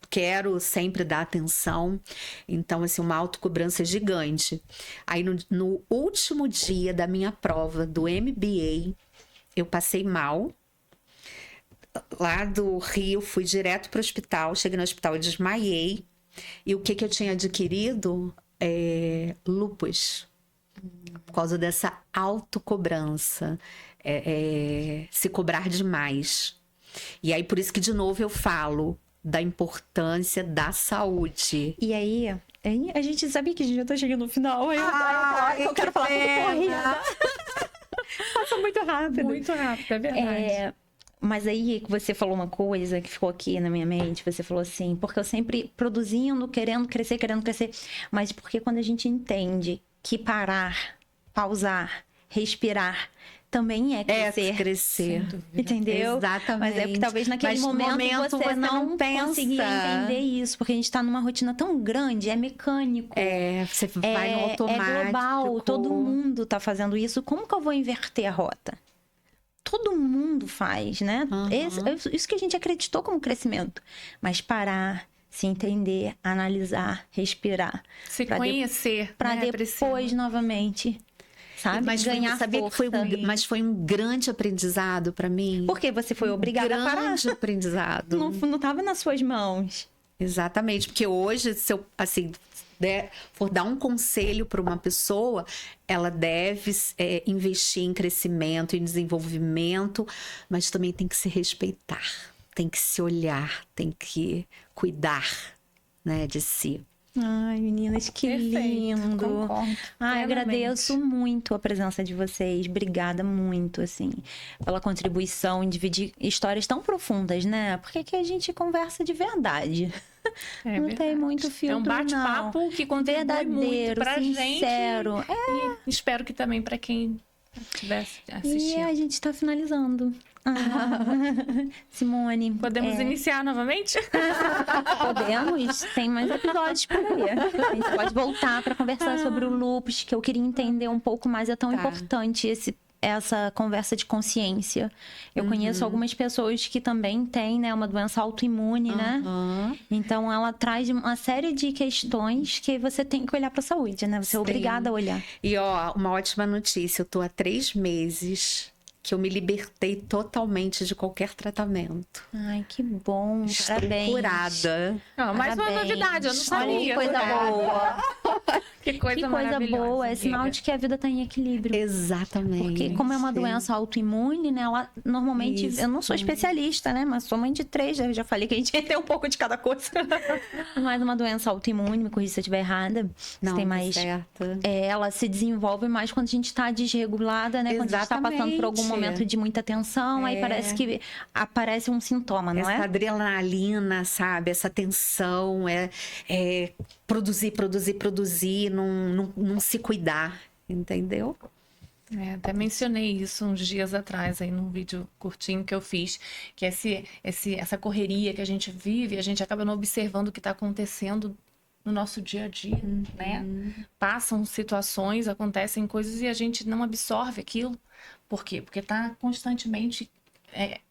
quero sempre dar atenção. Então, assim, uma autocobrança gigante. Aí, no último dia da minha prova do MBA, eu passei mal. Lá do Rio, fui direto para o hospital. Cheguei no hospital e desmaiei. E o que eu tinha adquirido? Lúpus. Por causa dessa autocobrança. Se cobrar demais. E aí, por isso que, de novo, eu falo da importância da saúde. E aí, a gente sabia que a gente já tá chegando no final. Eu quero falar tudo corrida. Passa muito rápido. Muito rápido, é verdade. Mas aí você falou uma coisa que ficou aqui na minha mente. Você falou assim, porque eu sempre produzindo, querendo crescer. Mas porque quando a gente entende que parar, pausar, respirar também é crescer. Entendeu? Exatamente. Mas é porque talvez naquele momento você não conseguia entender isso. Porque a gente tá numa rotina tão grande, é mecânico. Você vai no automático. É global, todo mundo tá fazendo isso. Como que eu vou inverter a rota? Todo mundo faz, né? Isso que a gente acreditou como crescimento. Mas parar, se entender, analisar, respirar. Se conhecer. Para depois, novamente, sabe? Mas ganhar sabia que foi um grande aprendizado para mim. Porque você foi obrigada a parar. Grande aprendizado. Não estava nas suas mãos. Exatamente. Porque hoje, se eu, assim... for dar um conselho para uma pessoa, ela deve investir em crescimento, em desenvolvimento, mas também tem que se respeitar, tem que se olhar, tem que cuidar, né, de si. Ai, meninas, que lindo. Concordo. Ai, agradeço muito a presença de vocês. Obrigada muito, assim, pela contribuição em dividir histórias tão profundas, né? Porque aqui a gente conversa de verdade. Não verdade. Tem muito filtro, é um bate-papo que contribui muito pra sincero. Gente. E espero que também para quem estiver assistindo. E a gente tá finalizando. Simone. Podemos iniciar novamente? Podemos. Tem mais episódios por aí. A gente pode voltar para conversar sobre o lúpus, que eu queria entender um pouco mais. É tão importante essa conversa de consciência. Eu conheço algumas pessoas que também têm, né, uma doença autoimune, né? Então, ela traz uma série de questões que você tem que olhar para a saúde, né? Você é obrigada a olhar. E, ó, uma ótima notícia. Eu tô há 3 meses que eu me libertei totalmente de qualquer tratamento. Ai, que bom. Estou Parabéns. curada. Não, mais uma Parabéns. novidade, eu não sabia. Olha que coisa boa. Que coisa Que coisa maravilhosa, boa. É sinal amiga. de que a vida tá em equilíbrio. Exatamente. Porque como é uma doença autoimune, né? Ela normalmente... Isso. Eu não sou especialista, né? Mas sou mãe de 3. Eu já falei que a gente tem um pouco de cada coisa. Mas uma doença autoimune, me corrija se eu estiver errada. Não, tem tá mais... certo. Ela se desenvolve mais quando a gente tá desregulada, né? Quando a gente tá passando por algum Exatamente. momento de muita tensão. Aí parece que aparece um sintoma, não Essa é? adrenalina, sabe? Essa tensão, produzir, não se cuidar, entendeu? Até mencionei isso uns dias atrás aí num vídeo curtinho que eu fiz, que essa correria que a gente vive, a gente acaba não observando o que está acontecendo no nosso dia a dia, né? Passam situações, acontecem coisas e a gente não absorve aquilo. Por quê? Porque está constantemente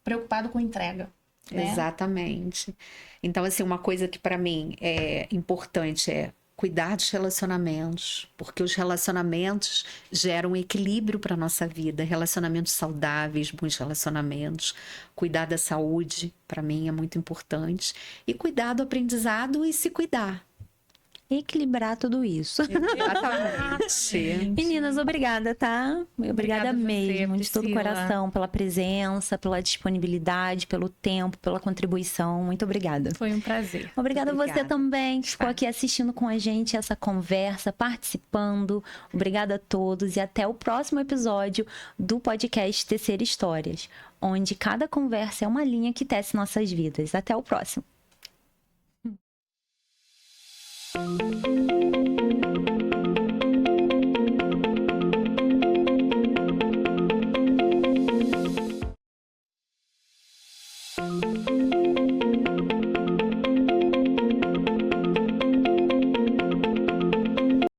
preocupado com entrega. Né? Exatamente. Então, assim, uma coisa que para mim é importante é cuidar dos relacionamentos, porque os relacionamentos geram equilíbrio para nossa vida, relacionamentos saudáveis, bons relacionamentos, cuidar da saúde, para mim é muito importante, e cuidar do aprendizado e se cuidar. Equilibrar tudo isso. Exatamente. Meninas, obrigada, tá? Obrigada Obrigada você, mesmo, de todo o Priscila. coração, pela presença, pela disponibilidade, pelo tempo, pela contribuição. Muito obrigada. Foi um prazer. Obrigada a você Obrigada. também, que ficou aqui assistindo com a gente essa conversa, participando. Obrigada a todos e até o próximo episódio do podcast Tecer Histórias, onde cada conversa é uma linha que tece nossas vidas. Até o próximo.